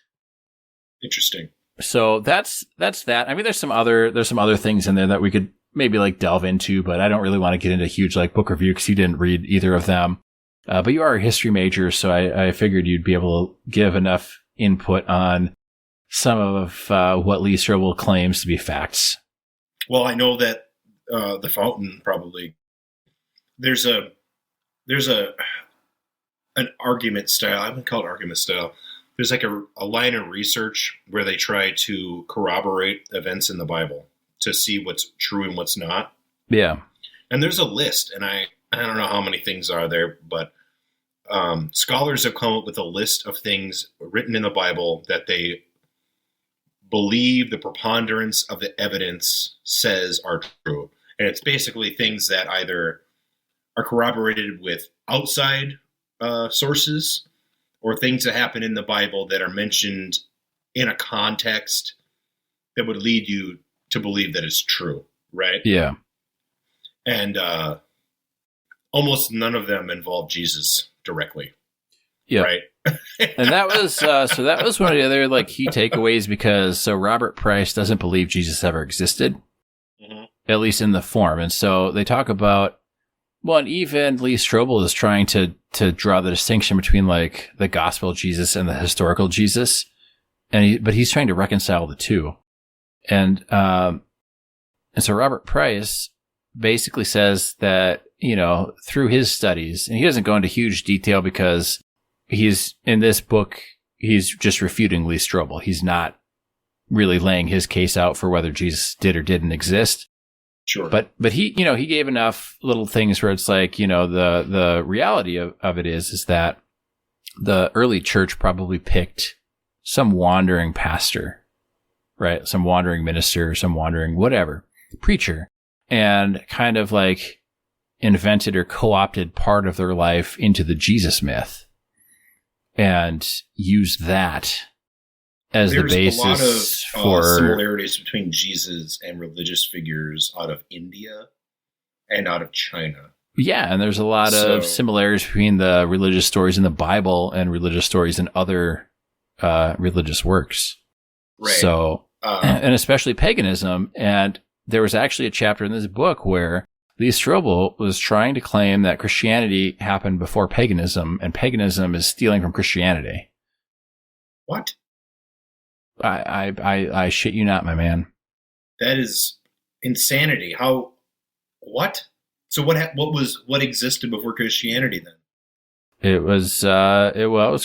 interesting. So that's that. I mean, there's some other things in there that we could maybe like delve into, but I don't really want to get into a huge like book review because you didn't read either of them. But you are a history major, so I figured you'd be able to give enough input on some of what Lee Strobel claims to be facts. Well, I know that the fountain probably there's an argument style. I wouldn't call it argument style. There's like a line of research where they try to corroborate events in the Bible to see what's true and what's not. Yeah. And there's a list, and I don't know how many things are there, but scholars have come up with a list of things written in the Bible that they believe the preponderance of the evidence says are true. And it's basically things that either are corroborated with outside sources or things that happen in the Bible that are mentioned in a context that would lead you to believe that it's true, right? Yeah. And almost none of them involve Jesus directly. Yeah. Right. And that was so that was one of the other like key takeaways, because so Robert Price doesn't believe Jesus ever existed, mm-hmm. at least in the form. And so they talk about, well, and even Lee Strobel is trying to draw the distinction between like the gospel Jesus and the historical Jesus, but he's trying to reconcile the two. And so Robert Price basically says that, through his studies, and he doesn't go into huge detail because he's in this book, he's just refuting Lee Strobel. He's not really laying his case out for whether Jesus did or didn't exist. Sure. But he, he gave enough little things where it's like, the reality of it is that the early church probably picked some wandering pastor, right? Some wandering minister, some wandering whatever, preacher, and kind of like invented or co-opted part of their life into the Jesus myth and used that as the basis for... There's a lot of similarities between Jesus and religious figures out of India and out of China. Yeah, and there's a lot of similarities between the religious stories in the Bible and religious stories in other religious works. Right. So, and especially paganism. And there was actually a chapter in this book where Lee Strobel was trying to claim that Christianity happened before paganism, and paganism is stealing from Christianity. What? I shit you not, my man. That is insanity. How? What? So what existed before Christianity then? It was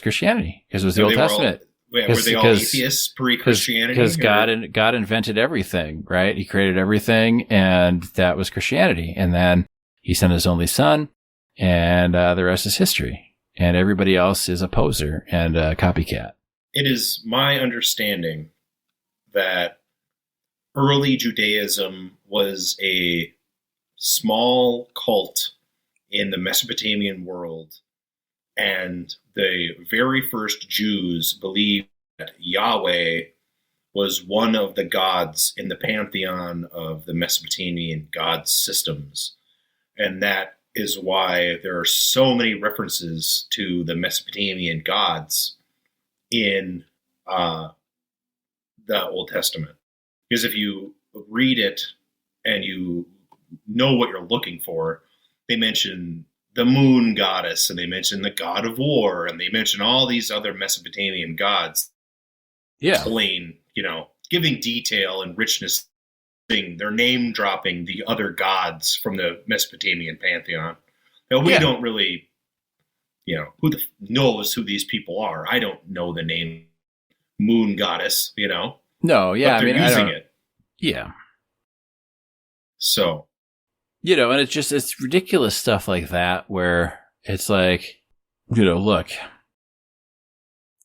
Christianity, because it was the Old Testament. Yeah, were they all atheists pre-Christianity? Because God invented everything, right? He created everything, and that was Christianity. And then he sent his only son, and the rest is history. And everybody else is a poser and a copycat. It is my understanding that early Judaism was a small cult in the Mesopotamian world, and the very first Jews believed that Yahweh was one of the gods in the pantheon of the Mesopotamian god systems. And that is why there are so many references to the Mesopotamian gods in the Old Testament. Because if you read it and you know what you're looking for, they mention the moon goddess, and they mention the god of war, and they mention all these other Mesopotamian gods. Yeah. Giving detail and richness. They're name dropping the other gods from the Mesopotamian pantheon. Now, we don't really, who knows who these people are. I don't know the name moon goddess, No, yeah. But they're using it. Yeah. So. And it's ridiculous stuff like that where it's like, look,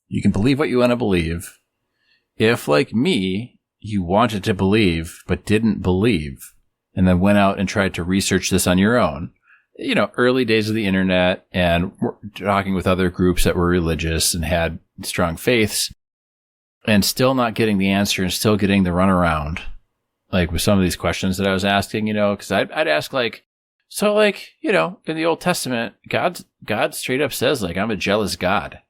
you can believe what you want to believe. If, like me, you wanted to believe but didn't believe and then went out and tried to research this on your own, early days of the internet and talking with other groups that were religious and had strong faiths and still not getting the answer and still getting the runaround. Like with some of these questions that I was asking, because I'd ask in the Old Testament, God straight up says, I'm a jealous God.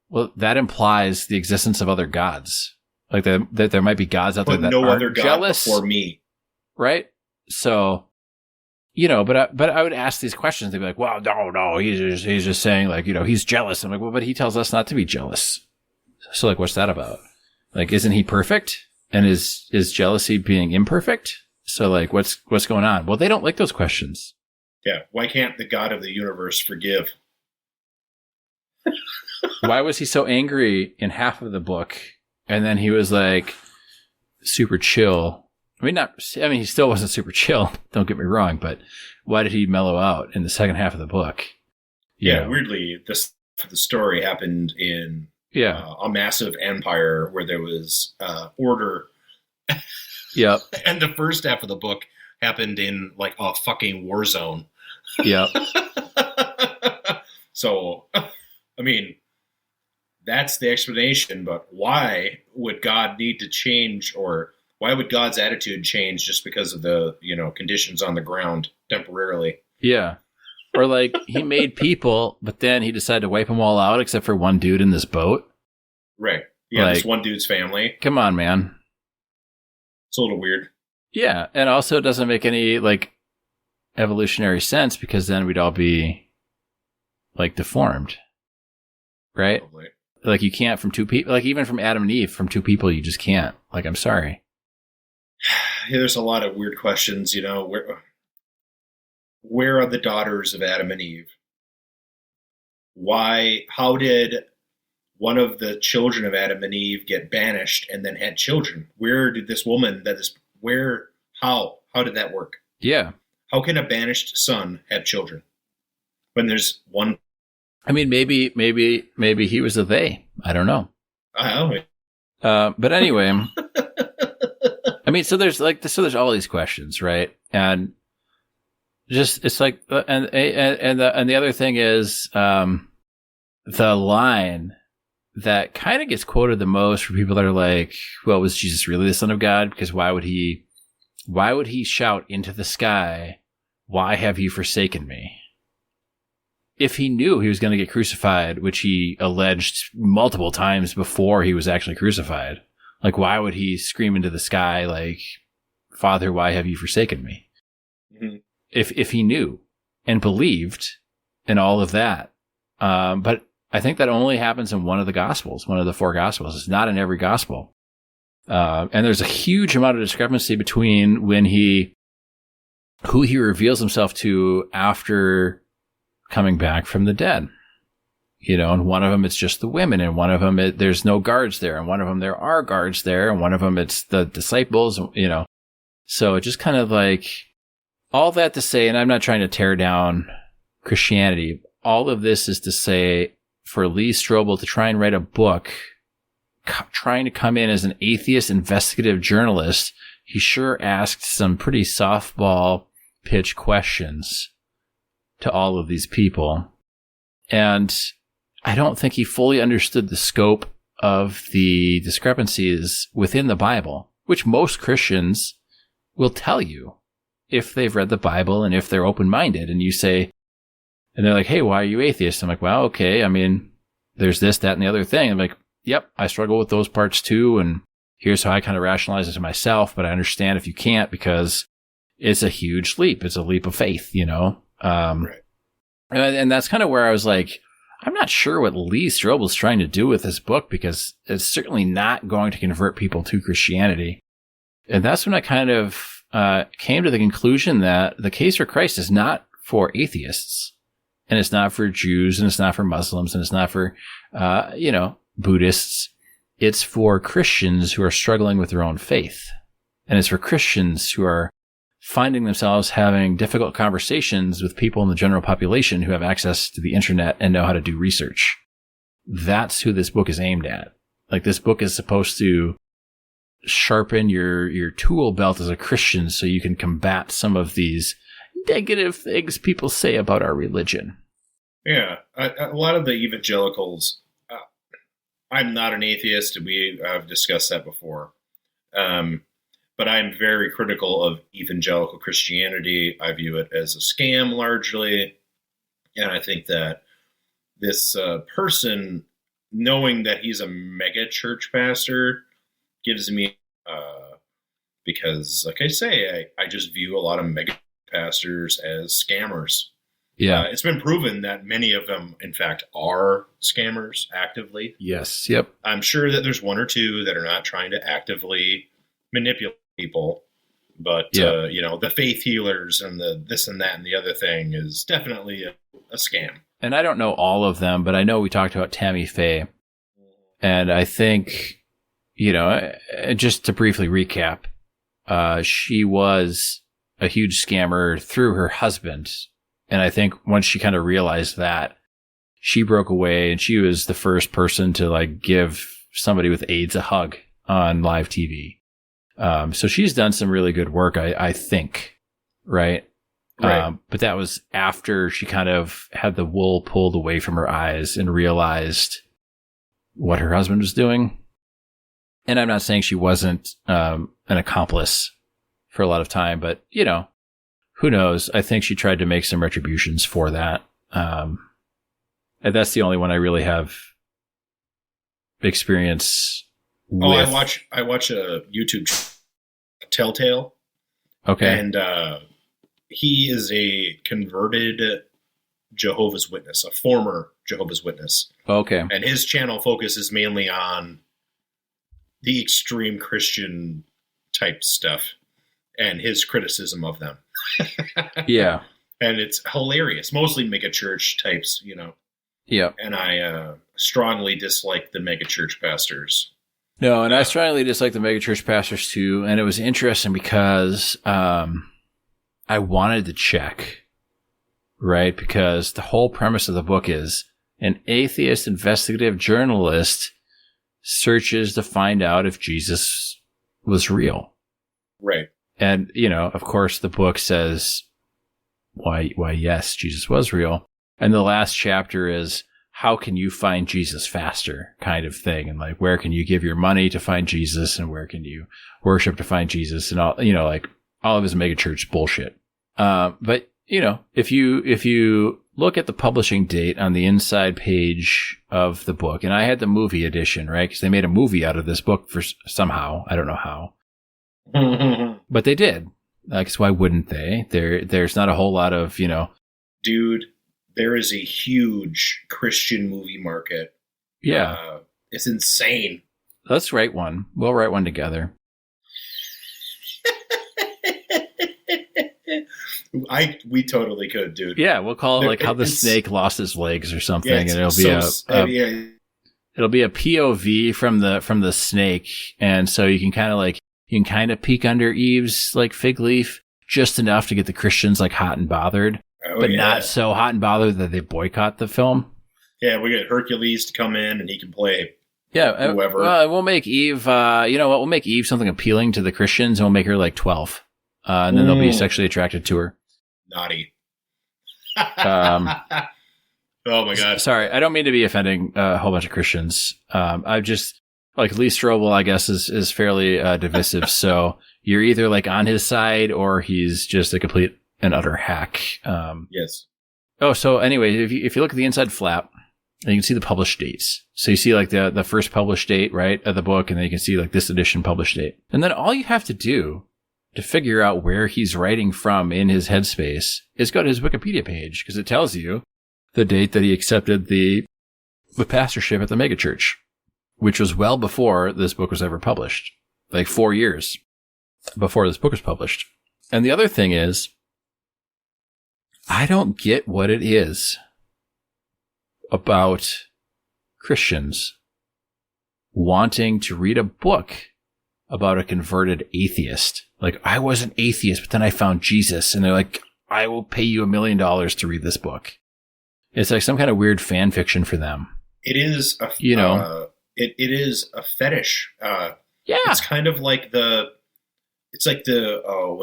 Well, that implies the existence of other gods. Like that there might be gods out there that no aren't other god jealous before me. Right? So, but I would ask these questions. They'd be like, well, no, he's just saying he's jealous. I'm like, well, but he tells us not to be jealous. So what's that about? Isn't he perfect? And is jealousy being imperfect? So what's going on? Well, they don't like those questions. Yeah. Why can't the God of the universe forgive? Why was he so angry in half of the book? And then he was super chill. He still wasn't super chill. Don't get me wrong. But why did he mellow out in the second half of the book? Weirdly, the story happened in a massive empire where there was order. Yep. And the first half of the book happened in a fucking war zone. Yep. So, that's the explanation, but why would God need to change, or why would God's attitude change just because of the, conditions on the ground temporarily? Yeah. Or he made people, but then he decided to wipe them all out except for one dude in this boat. Right. Yeah, this one dude's family. Come on, man. It's a little weird. Yeah, and also it doesn't make any, evolutionary sense because then we'd all be, deformed. Right? Probably. You can't from two people, even from Adam and Eve, from two people, you just can't. I'm sorry. Yeah, there's a lot of weird questions, where are the daughters of Adam and Eve? How did one of the children of Adam and Eve get banished and then had children? Where did this woman how did that work? Yeah. How can a banished son have children when there's one? Maybe he was a they. I don't know. But anyway, so there's all these questions, right? And just it's and the other thing is the line that kind of gets quoted the most for people that are well, was Jesus really the Son of God? Because why would he shout into the sky, "Why have you forsaken me?" If he knew he was going to get crucified, which he alleged multiple times before he was actually crucified, why would he scream into the sky, "Father, why have you forsaken me?" Mm-hmm. If he knew and believed in all of that. But I think that only happens in one of the Gospels, one of the four Gospels. It's not in every Gospel. And there's a huge amount of discrepancy between who he reveals himself to after coming back from the dead. and one of them it's just the women, and one of them there's no guards there, and one of them there are guards there, and one of them it's the disciples, So it just kind of like all that to say, and I'm not trying to tear down Christianity. All of this is to say for Lee Strobel to try and write a book, trying to come in as an atheist investigative journalist, he sure asked some pretty softball pitch questions to all of these people. And I don't think he fully understood the scope of the discrepancies within the Bible, which most Christians will tell you if they've read the Bible and if they're open-minded. And you say, and they're like, hey, why are you atheist? I'm like, well, okay. I mean, there's this, that, and the other thing. I'm like, yep, I struggle with those parts too. And here's how I kind of rationalize it to myself. But I understand if you can't, because it's a huge leap. It's a leap of faith, Right. And that's kind of where I was like, I'm not sure what Lee Strobel's trying to do with this book, because it's certainly not going to convert people to Christianity. And that's when I kind of came to the conclusion that the case for Christ is not for atheists, and it's not for Jews, and it's not for Muslims, and it's not for, Buddhists. It's for Christians who are struggling with their own faith. And it's for Christians who are finding themselves having difficult conversations with people in the general population who have access to the internet and know how to do research. That's who this book is aimed at. Like, this book is supposed to sharpen your tool belt as a Christian so you can combat some of these negative things people say about our religion. Yeah, a lot of the evangelicals, I'm not an atheist, I've discussed that before, but I'm very critical of evangelical Christianity. I view it as a scam largely, and I think that this person, knowing that he's a mega church pastor, gives me, because like I say, I just view a lot of mega pastors as scammers. Yeah. It's been proven that many of them, in fact, are scammers actively. Yes. Yep. I'm sure that there's one or two that are not trying to actively manipulate people. But, the faith healers and the this and that and the other thing is definitely a scam. And I don't know all of them, but I know we talked about Tammy Faye. And I think, just to briefly recap, she was a huge scammer through her husband. And I think once she kind of realized that, she broke away, and she was the first person to give somebody with AIDS a hug on live TV. So she's done some really good work, I think. Right. But that was after she kind of had the wool pulled away from her eyes and realized what her husband was doing. And I'm not saying she wasn't an accomplice for a lot of time, but, who knows? I think she tried to make some retributions for that. And that's the only one I really have experience with. Oh, I watch a YouTube Telltale. Okay. And he is a converted Jehovah's Witness, a former Jehovah's Witness. Okay. And his channel focuses mainly on the extreme Christian type stuff and his criticism of them. Yeah. And it's hilarious. Mostly megachurch types, Yeah. And I strongly dislike the megachurch pastors. No, and I strongly dislike the megachurch pastors too. And it was interesting because I wanted to check, right? Because the whole premise of the book is an atheist investigative journalist searches to find out if Jesus was real. Right. And, of course, the book says, why, yes, Jesus was real. And the last chapter is, how can you find Jesus faster, kind of thing. And where can you give your money to find Jesus, and where can you worship to find Jesus, and all, all of his megachurch bullshit. But, if you look at the publishing date on the inside page of the book, and I had the movie edition, right? Because they made a movie out of this book for somehow. I don't know how. But they did. Because why wouldn't they? There's not a whole lot of, Dude, there is a huge Christian movie market. Yeah. It's insane. Let's write one. We'll write one together. We totally could, dude. Yeah, we'll call it like how the snake lost his legs or something, and it'll be it'll be a POV from the snake, and so you can kind of peek under Eve's like fig leaf just enough to get the Christians like hot and bothered, but not so hot and bothered that they boycott the film. Yeah, we get Hercules to come in and he can play. Yeah, whoever. We'll make Eve. You know what? We'll make Eve something appealing to the Christians, and we'll make her like 12, and then they'll be sexually attracted to her. Naughty. Oh my God! Sorry, I don't mean to be offending a whole bunch of Christians. I just like Lee Strobel, I guess, is fairly divisive. So you're either like on his side or he's just a complete and utter hack. Yes. Oh, so anyway, if you look at the inside flap, and you can see the published dates. So you see like the first published date, right, of the book, and then you can see like this edition published date. And then all you have to do to figure out where he's writing from in his headspace is go to his Wikipedia page, because it tells you the date that he accepted the pastorship at the megachurch, which was well before this book was ever published, like 4 years before this book was published. And the other thing is, I don't get what it is about Christians wanting to read a book about a converted atheist. Like, I was an atheist, but then I found Jesus, and they're like, I will pay you $1 million to read this book. It's like some kind of weird fan fiction for them. It is a, it is a fetish. Yeah. It's kind of like what's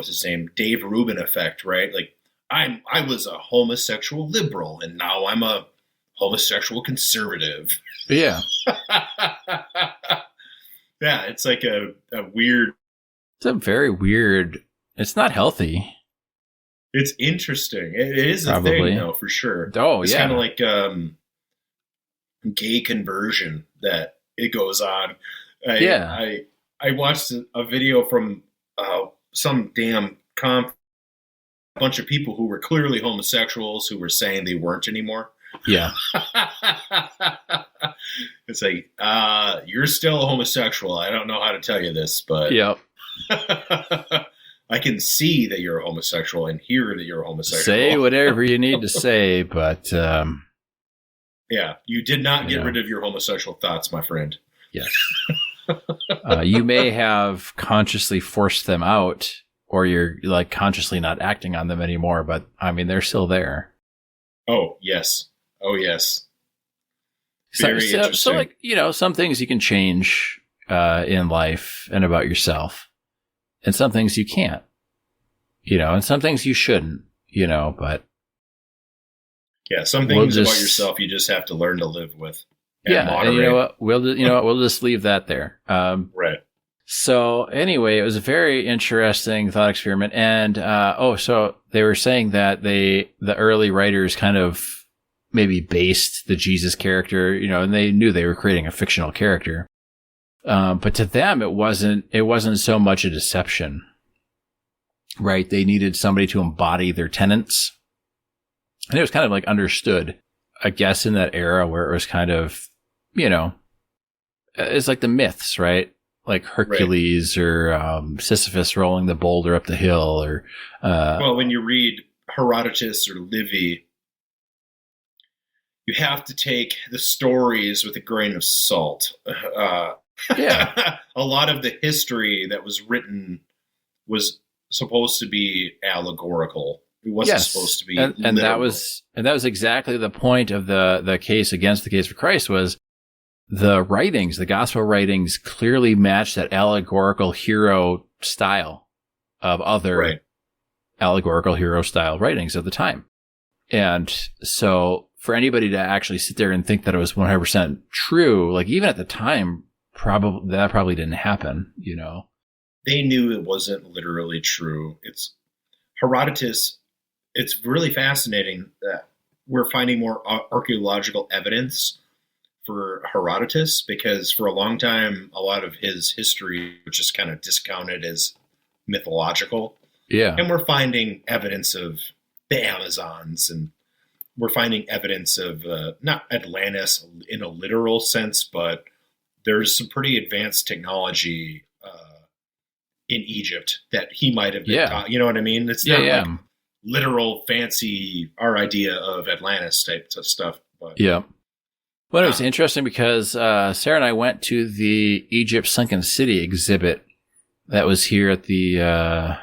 his name? Dave Rubin effect, right? Like, I was a homosexual liberal, and now I'm a homosexual conservative. Yeah. Yeah, it's like a weird. It's a very weird. It's not healthy. It's interesting. It is Probably. A thing, though, for sure. Oh, it's yeah. Kind of like gay conversion that it goes on. I watched a video from some damn a bunch of people who were clearly homosexuals who were saying they weren't anymore. Yeah. It's like, you're still a homosexual. I don't know how to tell you this, but yep. I can see that you're a homosexual and hear that you're a homosexual. Say whatever you need to say, but yeah, you did not get rid of your homosexual thoughts, my friend. Yes. You may have consciously forced them out, or you're like consciously not acting on them anymore, but I mean, they're still there. Oh, yes. Oh, yes. Very interesting. So like, some things you can change in life and about yourself, and some things you can't, and some things you shouldn't, but. Yeah, some things about yourself you just have to learn to live with. And you know what? We'll just leave that there. Right. So anyway, it was a very interesting thought experiment. And so they were saying that the early writers kind of maybe based the Jesus character, and they knew they were creating a fictional character. But to them, it wasn't so much a deception, right? They needed somebody to embody their tenets. And it was kind of like understood, I guess, in that era where it was kind of, it's like the myths, right? Like Hercules or Sisyphus rolling the boulder up the hill, or well, when you read Herodotus or Livy, you have to take the stories with a grain of salt. Yeah, a lot of the history that was written was supposed to be allegorical. It wasn't supposed to be, and that was exactly the point of the case against the case for Christ was. The gospel writings clearly match that allegorical hero style of other allegorical hero style writings of the time. And so for anybody to actually sit there and think that it was 100% true, like even at the time, probably didn't happen, They knew it wasn't literally true. It's Herodotus. It's really fascinating that we're finding more archaeological evidence for Herodotus, because for a long time, a lot of his history was just kind of discounted as mythological. Yeah. And we're finding evidence of the Amazons, and we're finding evidence of not Atlantis in a literal sense, but there's some pretty advanced technology in Egypt that he might have been taught. You know what I mean? It's not like literal fancy our idea of Atlantis type of stuff. But Yeah. Well, it was interesting because Sarah and I went to the Egypt Sunken City exhibit that was here at the, I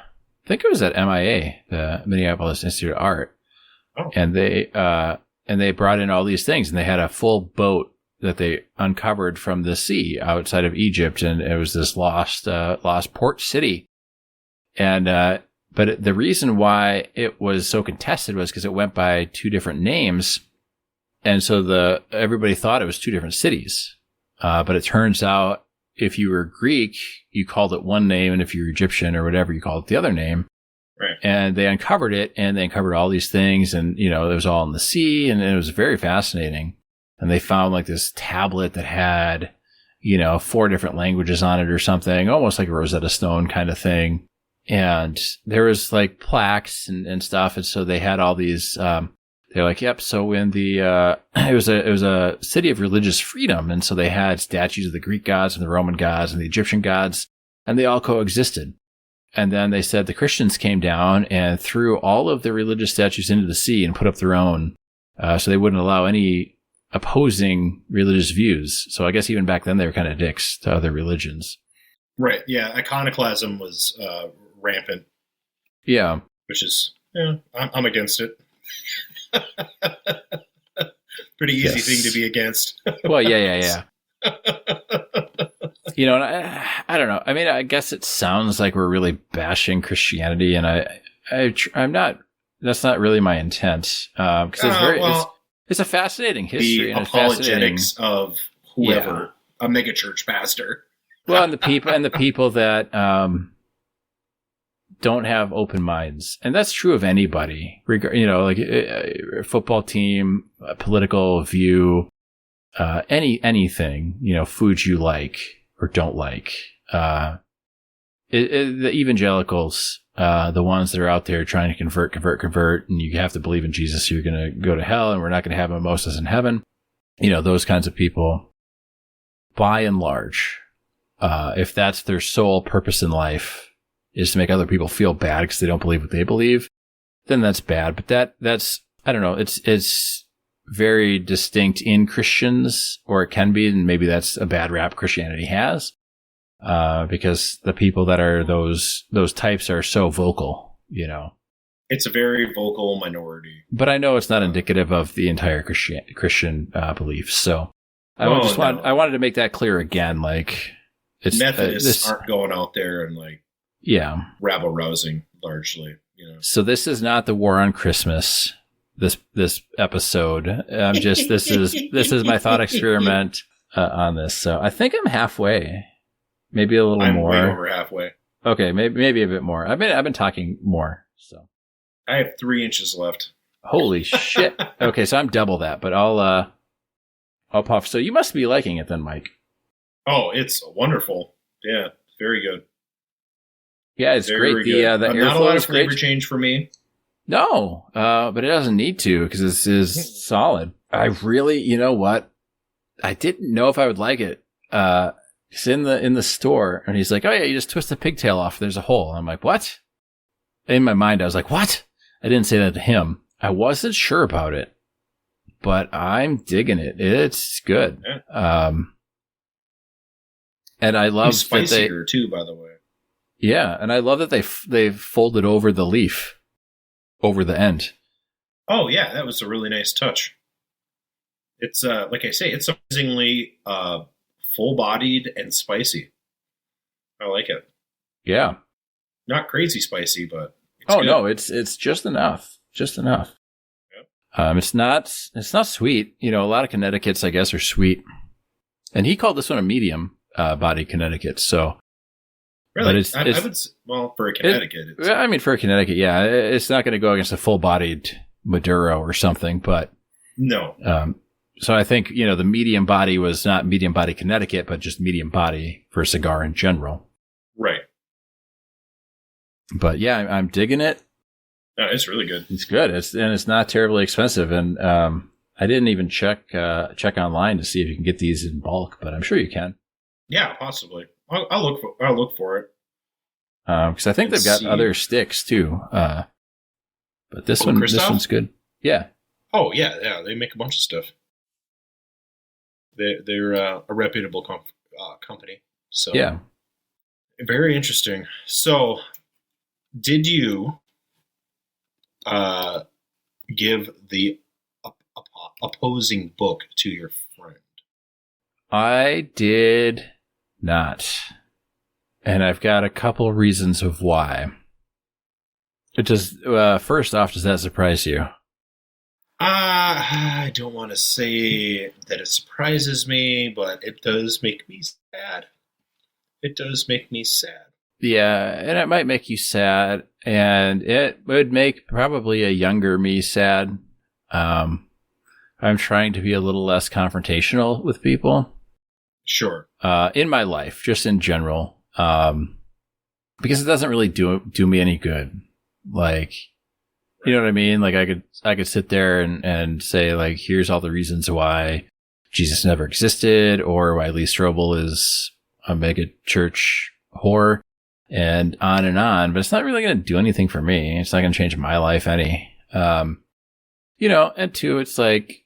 think it was at MIA, the Minneapolis Institute of Art. Oh. And they brought in all these things, and they had a full boat that they uncovered from the sea outside of Egypt, and it was this lost port city. And but the reason why it was so contested was because it went by two different names. And so everybody thought it was two different cities. But it turns out if you were Greek, you called it one name. And if you're Egyptian or whatever, you called it the other name. Right. And they uncovered it, and they uncovered all these things. And, it was all in the sea, and it was very fascinating. And they found like this tablet that had, 4 different languages on it or something, almost like a Rosetta Stone kind of thing. And there was like plaques and stuff. And so they had all these, they're like, yep. So in the, it was a city of religious freedom. And so they had statues of the Greek gods and the Roman gods and the Egyptian gods, and they all coexisted. And then they said the Christians came down and threw all of the religious statues into the sea and put up their own. So they wouldn't allow any opposing religious views. So I guess even back then they were kind of dicks to other religions. Right. Yeah. Iconoclasm was, rampant. Yeah. Which is, I'm against it. Pretty easy thing to be against. Well, yeah. And I don't know. I mean, I guess it sounds like we're really bashing Christianity, and I'm not. That's not really my intent. Because it's a fascinating history. The and apologetics of whoever a megachurch pastor. Well, and the people that don't have open minds, and that's true of anybody. Like a football team, a political view, anything. Foods you like or don't like. The evangelicals, the ones that are out there trying to convert, and you have to believe in Jesus, so you're going to go to hell, and we're not going to have mimosas in heaven. Those kinds of people, by and large, if that's their sole purpose in life, is to make other people feel bad because they don't believe what they believe, then that's bad. But that's, I don't know, it's very distinct in Christians, or it can be, and maybe that's a bad rap Christianity has, because the people that are those types are so vocal, It's a very vocal minority. But I know it's not indicative of the entire Christian beliefs. So I wanted to make that clear again. Like, it's Methodists aren't going out there and rabble rousing largely. So this is not the war on Christmas. This episode, this is my thought experiment on this. So I think I'm halfway, maybe a little more. I'm way over halfway. Okay, maybe a bit more. I've been talking more. So I have 3 inches left. Holy shit! Okay, so I'm double that, but I'll puff. So you must be liking it then, Mike. Oh, it's wonderful. Yeah, very good. Yeah, it's very, great. Very The not a lot airflow of is flavor great. change for me. No, but it doesn't need to, because this is solid. I really, you know what? I didn't know if I would like it. It's in the store, and he's like, "Oh yeah, you just twist the pigtail off. There's a hole." And I'm like, "What?" In my mind, I was like, "What?" I didn't say that to him. I wasn't sure about it, but I'm digging it. It's good. Yeah. And I love He's spicier too, by the way. Yeah, and I love that they folded over the leaf over the end. Oh yeah, that was a really nice touch. It's like I say, it's surprisingly full-bodied and spicy. I like it. Yeah, not crazy spicy, but it's good. No, it's just enough, just enough. Yep. It's not sweet. A lot of Connecticut's, I guess, are sweet, and he called this one a medium body Connecticut. So. Really? I would, for a Connecticut. For a Connecticut, yeah. It's not going to go against a full-bodied Maduro or something, but... No. So I think, the medium body was not medium body Connecticut, but just medium body for a cigar in general. Right. But yeah, I'm digging it. No, it's really good. It's good. It's not terribly expensive. And I didn't even check online to see if you can get these in bulk, but I'm sure you can. Yeah, possibly. I'll look for it. Because I think they've got other sticks too. But But this one's good. Yeah. Oh yeah. They make a bunch of stuff. They're a reputable company. So yeah, very interesting. So, did you give the opposing book to your friend? I did not, and I've got a couple reasons of why. It does. First off, does that surprise you? I don't want to say that it surprises me, but it does make me sad. It does make me sad. Yeah, and it might make you sad, and it would make probably a younger me sad. I'm trying to be a little less confrontational with people. Sure. In my life, just in general, because it doesn't really do me any good. Like, you know what I mean? Like I could sit there and say like, here's all the reasons why Jesus never existed, or why Lee Strobel is a mega church whore, and on. But it's not really going to do anything for me. It's not going to change my life any. And two, it's like,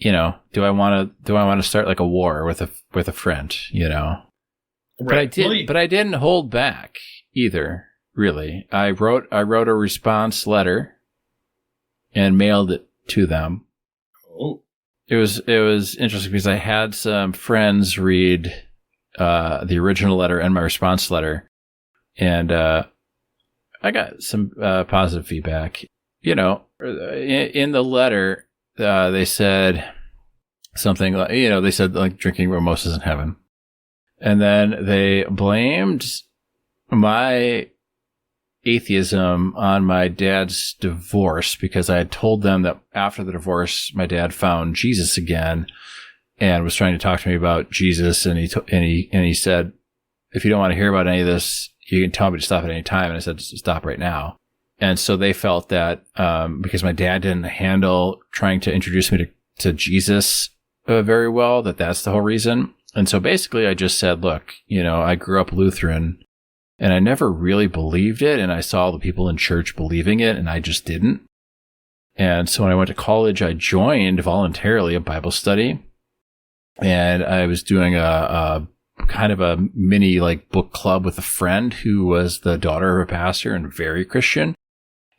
do I want to start like a war with a friend? Right. But I didn't hold back either. Really, I wrote a response letter and mailed it to them. Oh, it was interesting because I had some friends read the original letter and my response letter, and I got some positive feedback. In the letter, they said something like, they said like drinking mimosas in heaven, and then they blamed my atheism on my dad's divorce because I had told them that after the divorce, my dad found Jesus again and was trying to talk to me about Jesus. And he said, if you don't want to hear about any of this, you can tell me to stop at any time. And I said, stop right now. And so they felt that, because my dad didn't handle trying to introduce me to Jesus very well, that's the whole reason. And so basically I just said, look, I grew up Lutheran, and I never really believed it, and I saw the people in church believing it, and I just didn't. And so when I went to college, I joined voluntarily a Bible study, and I was doing a kind of a mini like book club with a friend who was the daughter of a pastor and very Christian.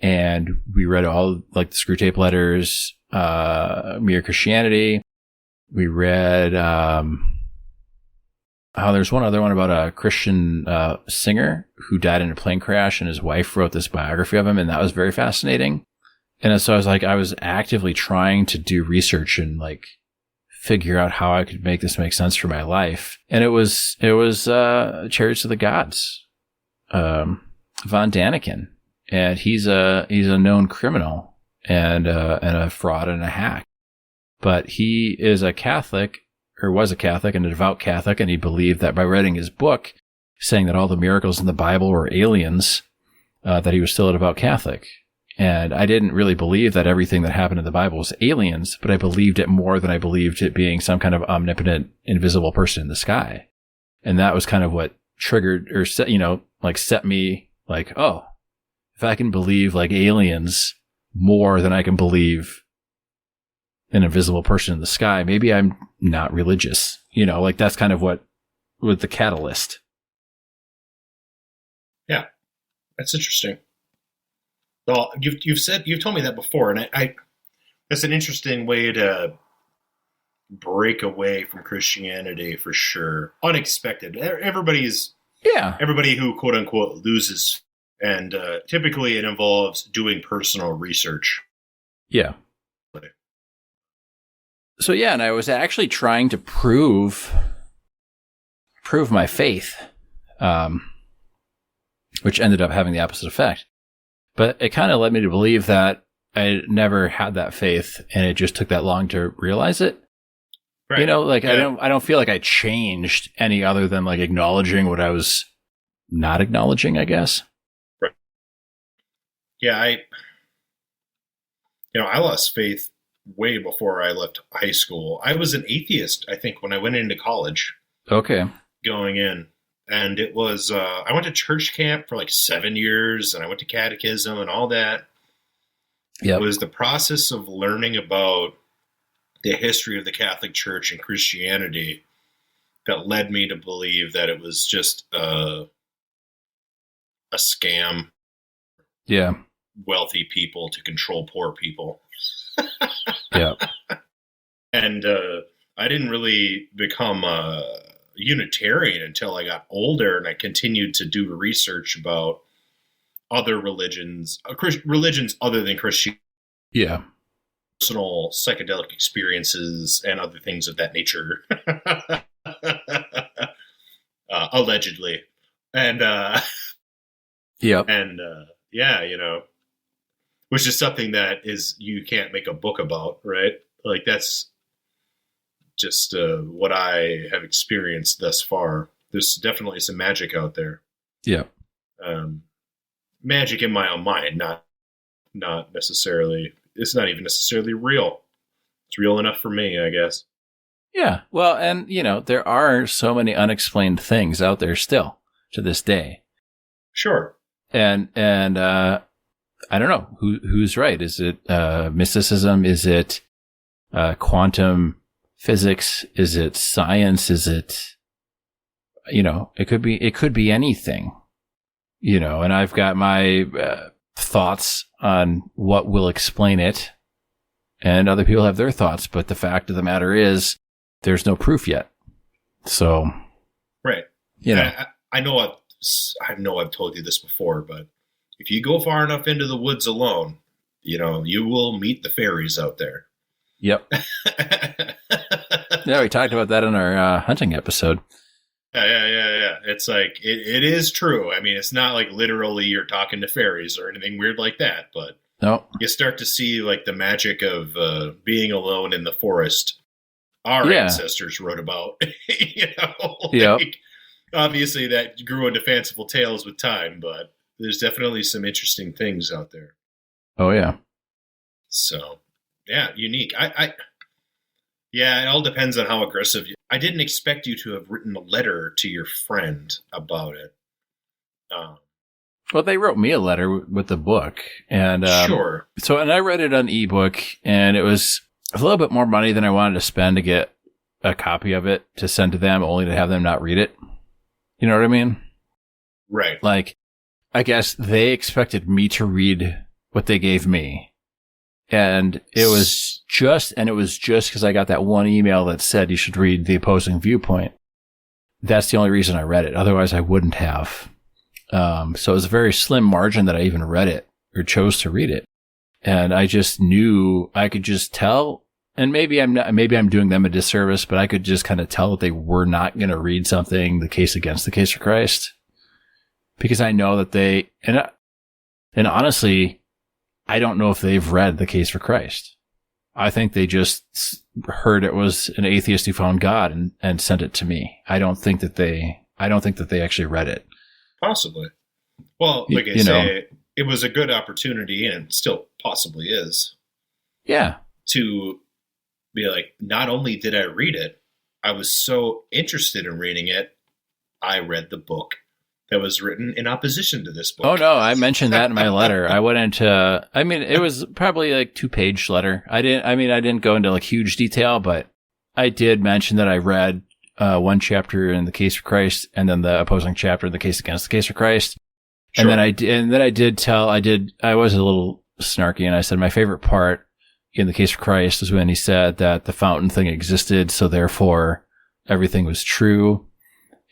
And we read all like the Screw Tape Letters, Mere Christianity. We read, there's one other one about a Christian singer who died in a plane crash, and his wife wrote this biography of him, and that was very fascinating. And so I was actively trying to do research and like figure out how I could make this make sense for my life. And it was Chariots of the Gods, Von Daniken, and he's a known criminal and a fraud and a hack, but he is a Catholic. Or was a Catholic and a devout Catholic, and he believed that by writing his book, saying that all the miracles in the Bible were aliens, that he was still a devout Catholic. And I didn't really believe that everything that happened in the Bible was aliens, but I believed it more than I believed it being some kind of omnipotent, invisible person in the sky. And that was kind of what triggered or set me like, oh, if I can believe like aliens more than I can believe an invisible person in the sky, maybe I'm not religious. That's kind of what was the catalyst. Yeah, that's interesting. Well, you've told me that before, and I that's an interesting way to break away from Christianity for sure. Unexpected. Everybody who quote unquote loses, and typically it involves doing personal research. Yeah. So yeah, and I was actually trying to prove my faith, which ended up having the opposite effect. But it kind of led me to believe that I never had that faith, and it just took that long to realize it. Right. I don't feel like I changed any other than like acknowledging what I was not acknowledging, I guess. Right. Yeah, I lost faith way before I left high school. I was an atheist, I think, when I went into college. Okay. Going in. And it was, I went to church camp for like 7 years, and I went to catechism and all that. Yep. was the process of learning about the history of the Catholic Church and Christianity that led me to believe that it was just a scam. Yeah. Wealthy people to control poor people. Yeah. And I didn't really become a Unitarian until I got older, and I continued to do research about other religions, religions other than Christianity. Yeah. Personal psychedelic experiences and other things of that nature. Allegedly. And Yep. and yeah, which is something that you can't make a book about, right? Like, that's just what I have experienced thus far. There's definitely some magic out there. Yeah. Magic in my own mind, not necessarily. It's not even necessarily real. It's real enough for me, I guess. Yeah. Well, and there are so many unexplained things out there still to this day. Sure. And I don't know who's right. Is it mysticism? Is it quantum physics? Is it science? Is it it could be anything. And I've got my thoughts on what will explain it, and other people have their thoughts. But the fact of the matter is, there's no proof yet. So, right. I know I've told you this before, but if you go far enough into the woods alone, you will meet the fairies out there. Yep. Yeah, we talked about that in our hunting episode. Yeah. It's like, it is true. I mean, it's not like literally you're talking to fairies or anything weird like that, but no. You start to see like the magic of being alone in the forest. Our ancestors wrote about, Yep. Obviously that grew into fanciful tales with time, but there's definitely some interesting things out there. Oh yeah. So yeah, unique. Yeah, it all depends on how aggressive you. I didn't expect you to have written a letter to your friend about it. Well, they wrote me a letter with the book, and sure. So, and I read it on ebook, and it was a little bit more money than I wanted to spend to get a copy of it to send to them, only to have them not read it. You know what I mean? Right. Like, I guess they expected me to read what they gave me. And it was just because I got that one email that said you should read The Opposing Viewpoint. That's the only reason I read it. Otherwise, I wouldn't have. So it was a very slim margin that I even read it or chose to read it. And I just knew, I could just tell, and maybe I'm doing them a disservice, but I could just kind of tell that they were not going to read something, The Case Against the Case for Christ, because I know that they, and honestly, I don't know if they've read The Case for Christ. I think they just heard it was an atheist who found God and sent it to me. I don't think that they actually read it. Possibly. Well, like I say, it was a good opportunity, and still possibly is. Yeah. To be like, not only did I read it, I was so interested in reading it, I read the book that was written in opposition to this book. Oh, no, I mentioned that in my letter. I went into, it was probably like 2-page letter. I didn't go into like huge detail, but I did mention that I read one chapter in The Case for Christ and then the opposing chapter in The Case Against the Case for Christ. Sure. I was a little snarky, and I said my favorite part in The Case for Christ was when he said that the fountain thing existed, so therefore everything was true.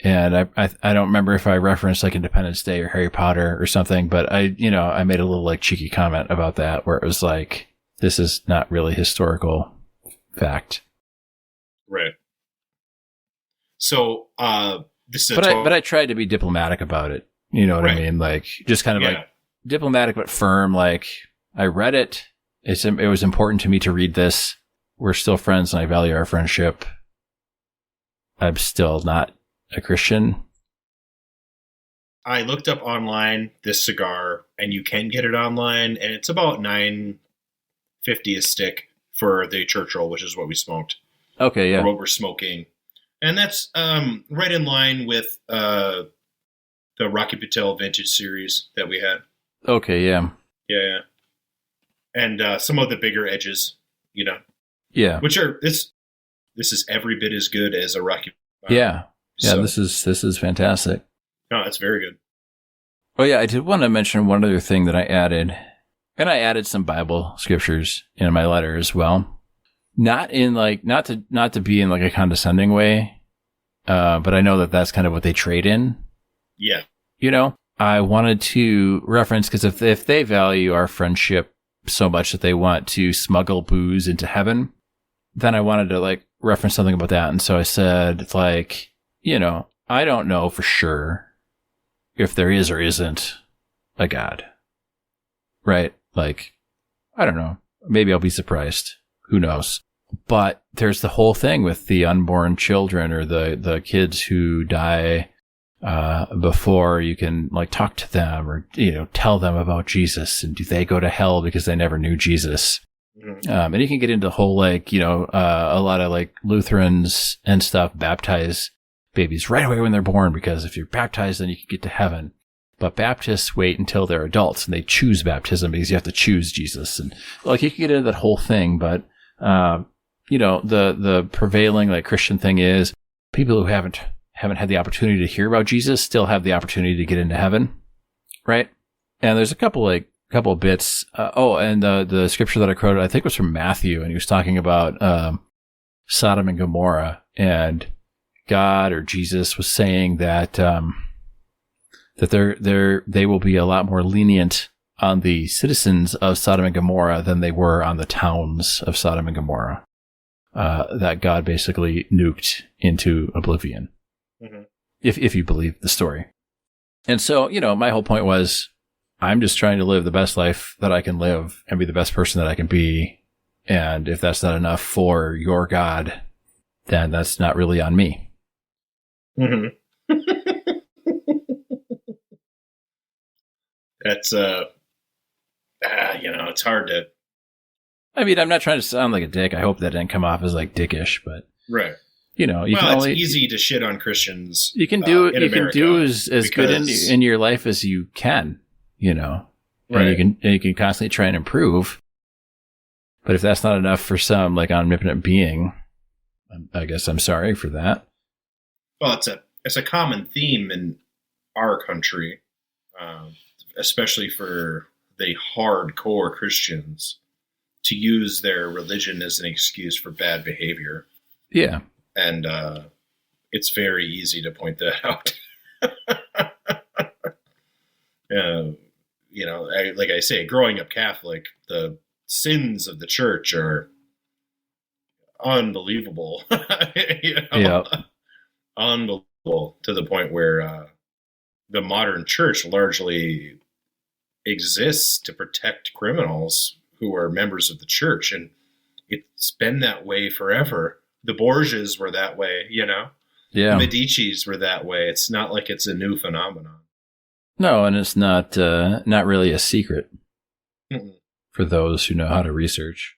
And I don't remember if I referenced like Independence Day or Harry Potter or something, but I made a little like cheeky comment about that where it was like, this is not really historical fact. Right. So, this is but I tried to be diplomatic about it. You know what I mean? Like, just kind of like diplomatic but firm. Like, I read it. It was important to me to read this. We're still friends, and I value our friendship. I'm still not a Christian. I looked up online this cigar, and you can get it online, and it's about $9.50 a stick for the Churchill, which is what we smoked. Okay, yeah. Or what we're smoking. And that's right in line with the Rocky Patel Vintage series that we had. Okay, yeah. Yeah. and some of the bigger edges, Yeah. which are this is every bit as good as a Rocky. Yeah. So, This is fantastic. no, it's very good. Oh yeah, I did want to mention one other thing that I added, and I added some Bible scriptures in my letter as well. Not in like not to be in like a condescending way, but I know that that's kind of what they trade in. Yeah. I wanted to reference, because if they value our friendship so much that they want to smuggle booze into heaven, then I wanted to like reference something about that. And so I said, like, I don't know for sure if there is or isn't a God, right? Like, I don't know. Maybe I'll be surprised. Who knows? But there's the whole thing with the unborn children, or the kids who die before you can like talk to them, or tell them about Jesus, and do they go to hell because they never knew Jesus? Mm-hmm. And you can get into whole like a lot of like Lutherans and stuff baptize babies right away when they're born, because if you're baptized then you can get to heaven. But Baptists wait until they're adults and they choose baptism because you have to choose Jesus. And like you can get into that whole thing, but the prevailing like Christian thing is people who haven't had the opportunity to hear about Jesus still have the opportunity to get into heaven, right? And there's a couple bits. And the scripture that I quoted, I think, was from Matthew, and he was talking about Sodom and Gomorrah, and God or Jesus was saying that they will be a lot more lenient on the citizens of Sodom and Gomorrah than they were on the towns of Sodom and Gomorrah. That God basically nuked into oblivion, mm-hmm. if you believe the story. And so, my whole point was, I'm just trying to live the best life that I can live and be the best person that I can be. And if that's not enough for your God, then that's not really on me. Mm-hmm. That's, it's hard to. I mean, I'm not trying to sound like a dick. I hope that didn't come off as like dickish, but. Right. It's easy to shit on Christians. You can do as good in your life as you can, Right. And you can constantly try and improve. But if that's not enough for some like omnipotent being, I guess I'm sorry for that. Well, it's a common theme in our country, especially for the hardcore Christians, to use their religion as an excuse for bad behavior. Yeah. And it's very easy to point that out. Like I say, growing up Catholic, the sins of the church are unbelievable. Yeah. Unbelievable, to the point where the modern church largely exists to protect criminals who are members of the church. And it's been that way forever. The Borgias were that way, Yeah. The Medicis were that way. It's not like it's a new phenomenon. No, and it's not really a secret. Mm-mm. For those who know how to research.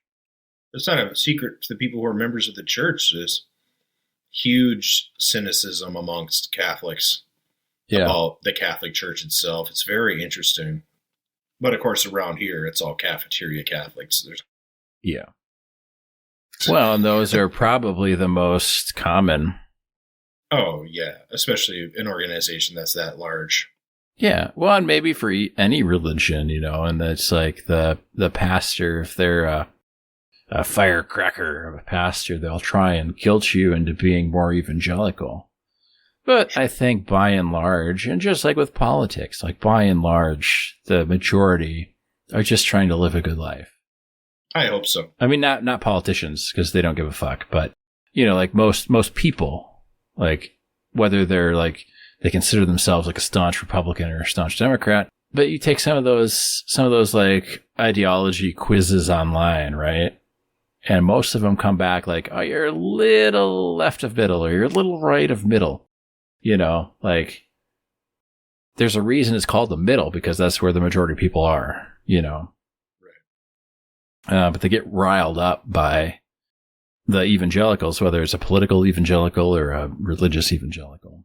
It's not a secret to the people who are members of the church. There's huge cynicism amongst Catholics about the Catholic Church itself. It's very interesting. But of course, around here, it's all cafeteria Catholics. Yeah. Well, and those are probably the most common. Oh, yeah. Especially an organization that's that large. Yeah. Well, and maybe for any religion, and that's like the pastor, if they're a firecracker of a pastor, they'll try and guilt you into being more evangelical. But I think by and large, and just like with politics, like by and large, the majority are just trying to live a good life. I hope so. I mean, not politicians, because they don't give a fuck, but, like most people, like whether they're like, they consider themselves like a staunch Republican or a staunch Democrat, but you take some of those like ideology quizzes online, right? And most of them come back like, oh, you're a little left of middle, or you're a little right of middle. Like there's a reason it's called the middle, because that's where the majority of people are, Right. But they get riled up by the evangelicals, whether it's a political evangelical or a religious evangelical.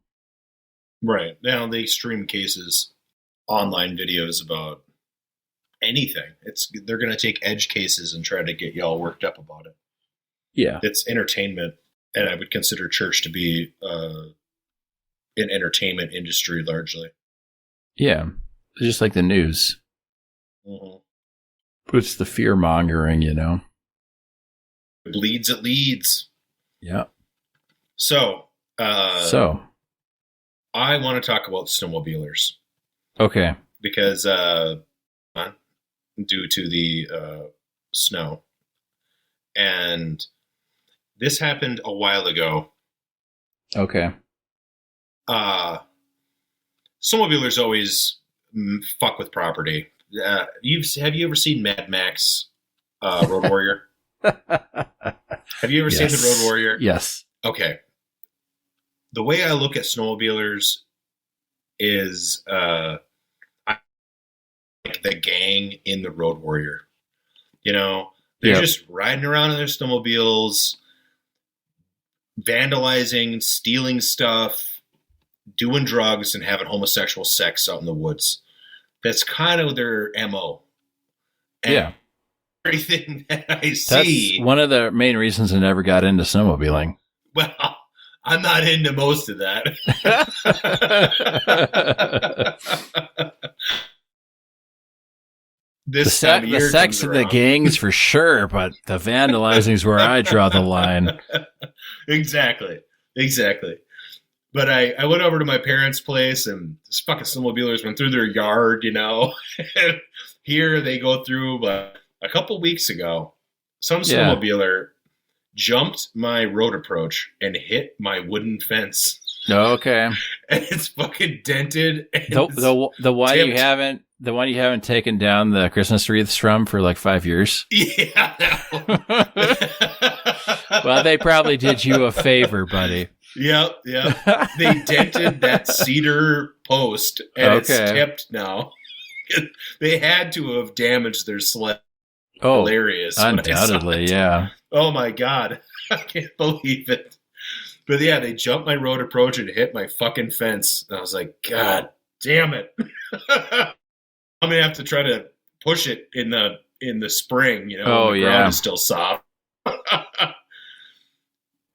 Right. Now, the extreme cases, online videos about anything. They're going to take edge cases and try to get you all worked up about it. Yeah. It's entertainment, and I would consider church to be an entertainment industry largely. Yeah. Just like the news. Mm-hmm. It's the fear mongering, It bleeds, it leads. Yeah. So, I want to talk about snowmobilers. Okay. Because due to the snow. And this happened a while ago. Okay. Snowmobilers always fuck with property. Have you ever seen Mad Max Road Warrior? Have you ever seen the Road Warrior? Yes. Okay. The way I look at snowmobilers is like the gang in the Road Warrior. They're just riding around in their snowmobiles, vandalizing, stealing stuff, doing drugs, and having homosexual sex out in the woods. That's kind of their MO. And everything that I see. That's one of the main reasons I never got into snowmobiling. Well, I'm not into most of that. The sex and the gangs for sure, but the vandalizing is where I draw the line. Exactly. But I went over to my parents' place, and this fucking snowmobilers went through their yard, Here they go through, but a couple weeks ago, some snowmobiler jumped my road approach and hit my wooden fence. Okay. And it's fucking dented. The one you haven't taken down the Christmas wreaths from for like 5 years. Yeah. Well, they probably did you a favor, buddy. Yep. They dented that cedar post, and it's tipped now. They had to have damaged their sled. Oh, hilarious! Undoubtedly, yeah. Oh my god, I can't believe it. But yeah, they jumped my road approach and hit my fucking fence, and I was like, God damn it! I'm gonna have to try to push it in the spring. When the ground is still soft.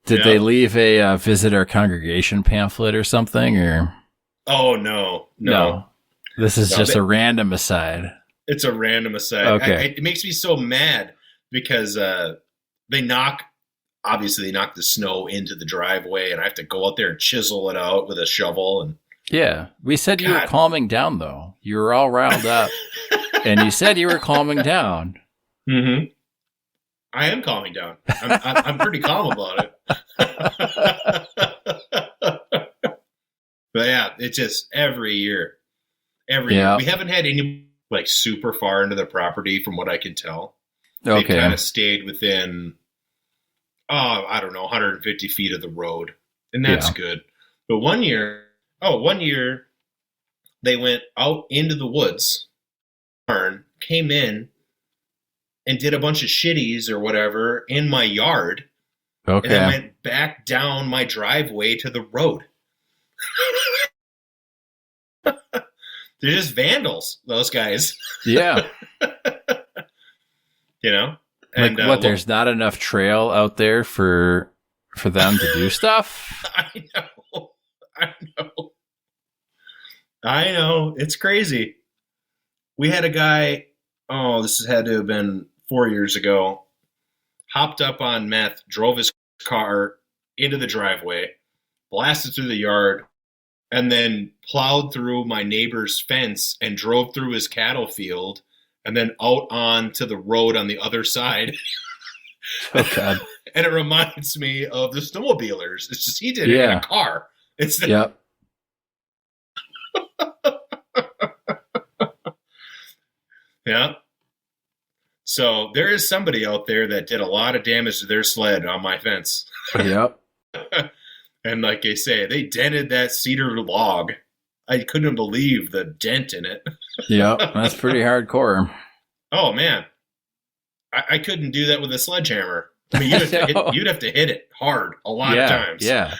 Did they leave a visit our congregation pamphlet or something? Or oh no. This is just a random aside. It's a random aside. Okay. It makes me so mad because they knock the snow into the driveway, and I have to go out there and chisel it out with a shovel. And yeah, we said you were calming down, though. You were all riled up, and you said you were calming down. Mm-hmm. I am calming down. I'm pretty calm about it. But yeah, it's just every year. We haven't had any like super far into the property from what I can tell. They kind of stayed within, I don't know, 150 feet of the road. And that's good. But one year they went out into the woods, came in and did a bunch of shitties or whatever in my yard. Okay. And then went back down my driveway to the road. They're just vandals, those guys. Yeah. And there's not enough trail out there for them to do stuff? I know. It's crazy. We had a guy, this had to have been 4 years ago, hopped up on meth, drove his car into the driveway, blasted through the yard, and then plowed through my neighbor's fence and drove through his cattle field and then out onto the road on the other side. Oh, God. And it reminds me of the snowmobilers. It's just he did it in a car. Yep. Yeah. So there is somebody out there that did a lot of damage to their sled on my fence. Yep. And like they say, they dented that cedar log. I couldn't believe the dent in it. Yep, that's pretty hardcore. Oh, man. I couldn't do that with a sledgehammer. I mean, you'd have to hit it hard a lot of times. Yeah.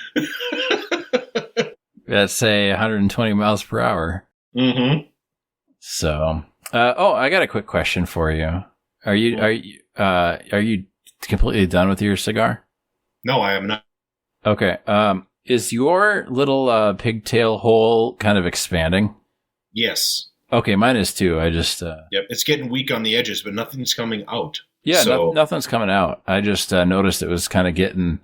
Let's say 120 miles per hour. Mm-hmm. So, I got a quick question for you. Are you completely done with your cigar? No, I am not. Okay. Is your little pigtail hole kind of expanding? Yes. Okay, mine is too. I just Yep, it's getting weak on the edges, but nothing's coming out. yeah, so nothing's coming out. I just noticed it was kind of getting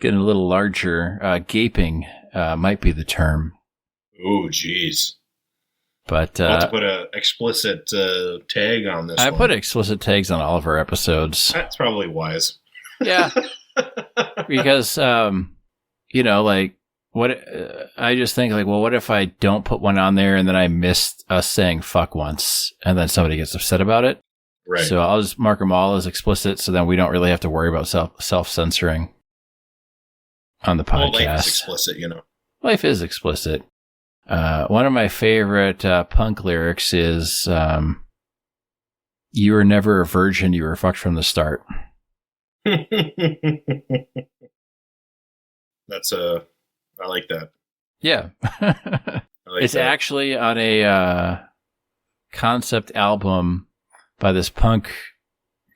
a little larger. Gaping might be the term. Oh, geez. But I'll have to put a explicit tag on this. I one. put explicit tags on all of our episodes. That's probably wise. Yeah, because like what I just think like, well, what if I don't put one on there and then I missed us saying fuck once, and then somebody gets upset about it. Right. So I'll just mark them all as explicit, so then we don't really have to worry about self censoring on the podcast. Well, life is explicit, Life is explicit. One of my favorite punk lyrics is, "You were never a virgin, you were fucked from the start." That's I like that. Yeah. It's that. actually on a concept album by this punk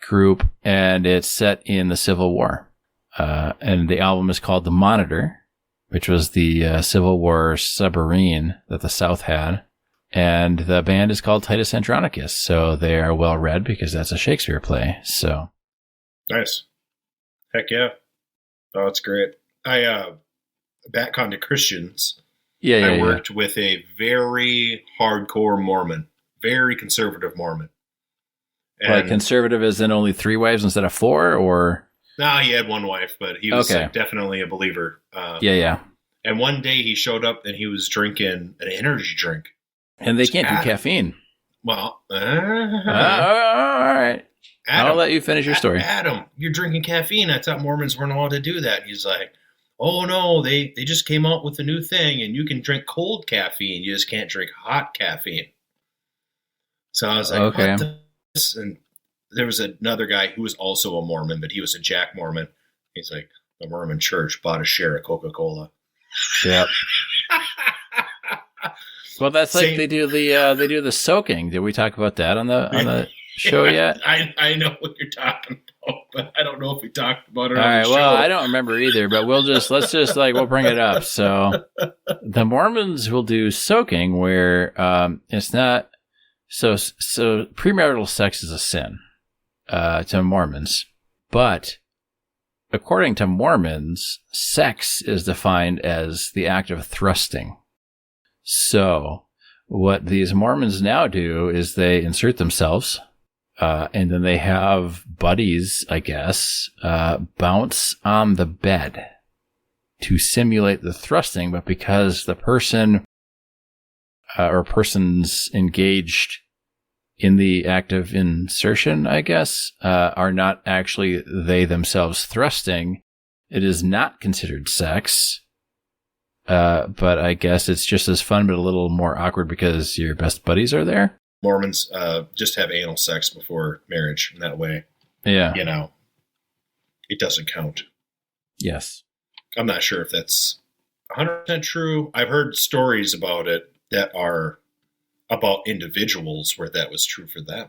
group, and it's set in the Civil War. And the album is called The Monitor, which was the Civil War submarine that the South had. And the band is called Titus Andronicus, so they are well read because that's a Shakespeare play. So Nice. Heck yeah. Oh, that's great. Back on to Christians. I worked with a very hardcore Mormon, very conservative Mormon. And like conservative as in only 3 wives instead of 4, or? No, he had 1 wife, but he was definitely a believer. And one day he showed up and he was drinking an energy drink. And they can't do caffeine. Well, all right. Adam, I'll let you finish your story. Adam, you're drinking caffeine. I thought Mormons weren't allowed to do that. He's like, oh, no, they just came out with a new thing, and you can drink cold caffeine. You just can't drink hot caffeine. So I was like, okay. What this? And there was another guy who was also a Mormon, but he was a Jack Mormon. He's like, the Mormon church bought a share of Coca-Cola. Yep. Well, that's like they do the soaking. Did we talk about that on the show yet? I know what you're talking about, but I don't know if we talked about it All on right, the show. well, I don't remember either, but we'll bring it up. So the Mormons will do soaking where it's not so premarital sex is a sin to Mormons, but according to Mormons, sex is defined as the act of thrusting. So what these Mormons now do is they insert themselves, and then they have buddies, I guess, bounce on the bed to simulate the thrusting, but because the person or persons engaged in the act of insertion, I guess, are not actually they themselves thrusting, it is not considered sex. But I guess it's just as fun, but a little more awkward because your best buddies are there. Mormons just have anal sex before marriage, and that way, yeah, it doesn't count. Yes. I'm not sure if that's 100% true. I've heard stories about it that are about individuals where that was true for them.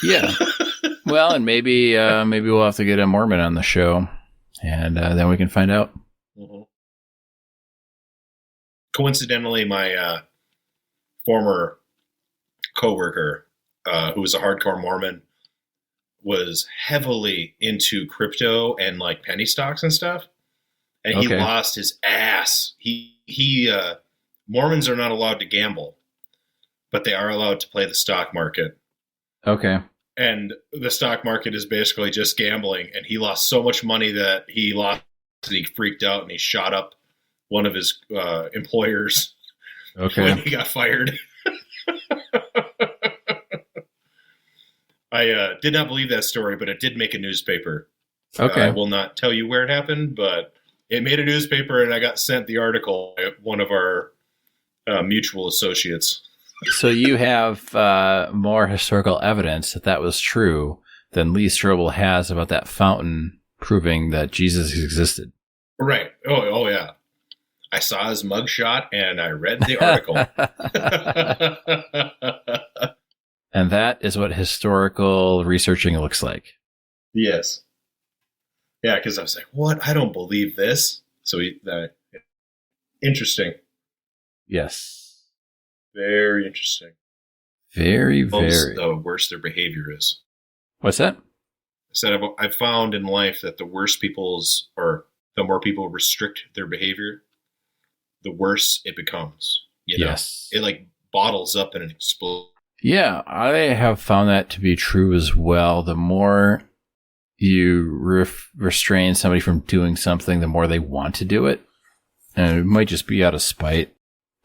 Yeah. Well, and maybe we'll have to get a Mormon on the show, and then we can find out. Mm-hmm. Coincidentally, my former coworker, who was a hardcore Mormon, was heavily into crypto and like penny stocks and stuff, and he lost his ass. Mormons are not allowed to gamble, but they are allowed to play the stock market. Okay. And the stock market is basically just gambling, and he lost so much money that he freaked out and he shot up one of his employers when he got fired. I did not believe that story, but it did make a newspaper. I will not tell you where it happened, but it made a newspaper, and I got sent the article by one of our mutual associates. So you have more historical evidence that was true than Lee Strobel has about that fountain proving that Jesus existed. Right. Oh yeah. I saw his mugshot and I read the article. And that is what historical researching looks like. Yes. Yeah, because I was like, what? I don't believe this. So interesting. Yes. Very interesting. Very, very. The worse their behavior is. What's that? I said I've found in life that the more people restrict their behavior, the worse it becomes. Yes. It like bottles up and it explodes. Yeah, I have found that to be true as well. The more you restrain somebody from doing something, the more they want to do it. And it might just be out of spite.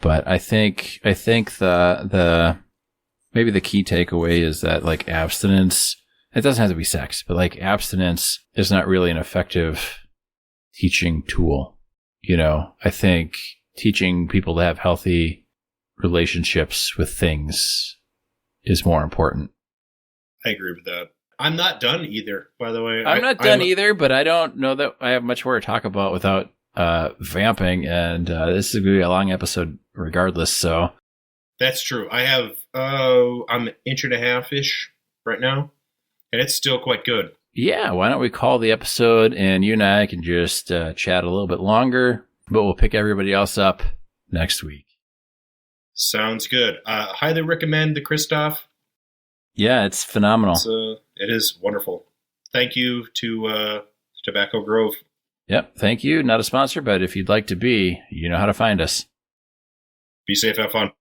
But I think the maybe the key takeaway is that like abstinence, it doesn't have to be sex, but like abstinence is not really an effective teaching tool. I think teaching people to have healthy relationships with things is more important. I agree with that. I'm not done either, by the way. I'm not done either, but I don't know that I have much more to talk about without vamping, and this is going to be a long episode regardless, so. That's true. I have, I'm an inch and a half-ish right now, and it's still quite good. Yeah, why don't we call the episode, and you and I can just chat a little bit longer, but we'll pick everybody else up next week. Sounds good. Highly recommend the Kristoff. Yeah, it's phenomenal. It is wonderful. Thank you to Tobacco Grove. Yep, thank you. Not a sponsor, but if you'd like to be, you know how to find us. Be safe, have fun.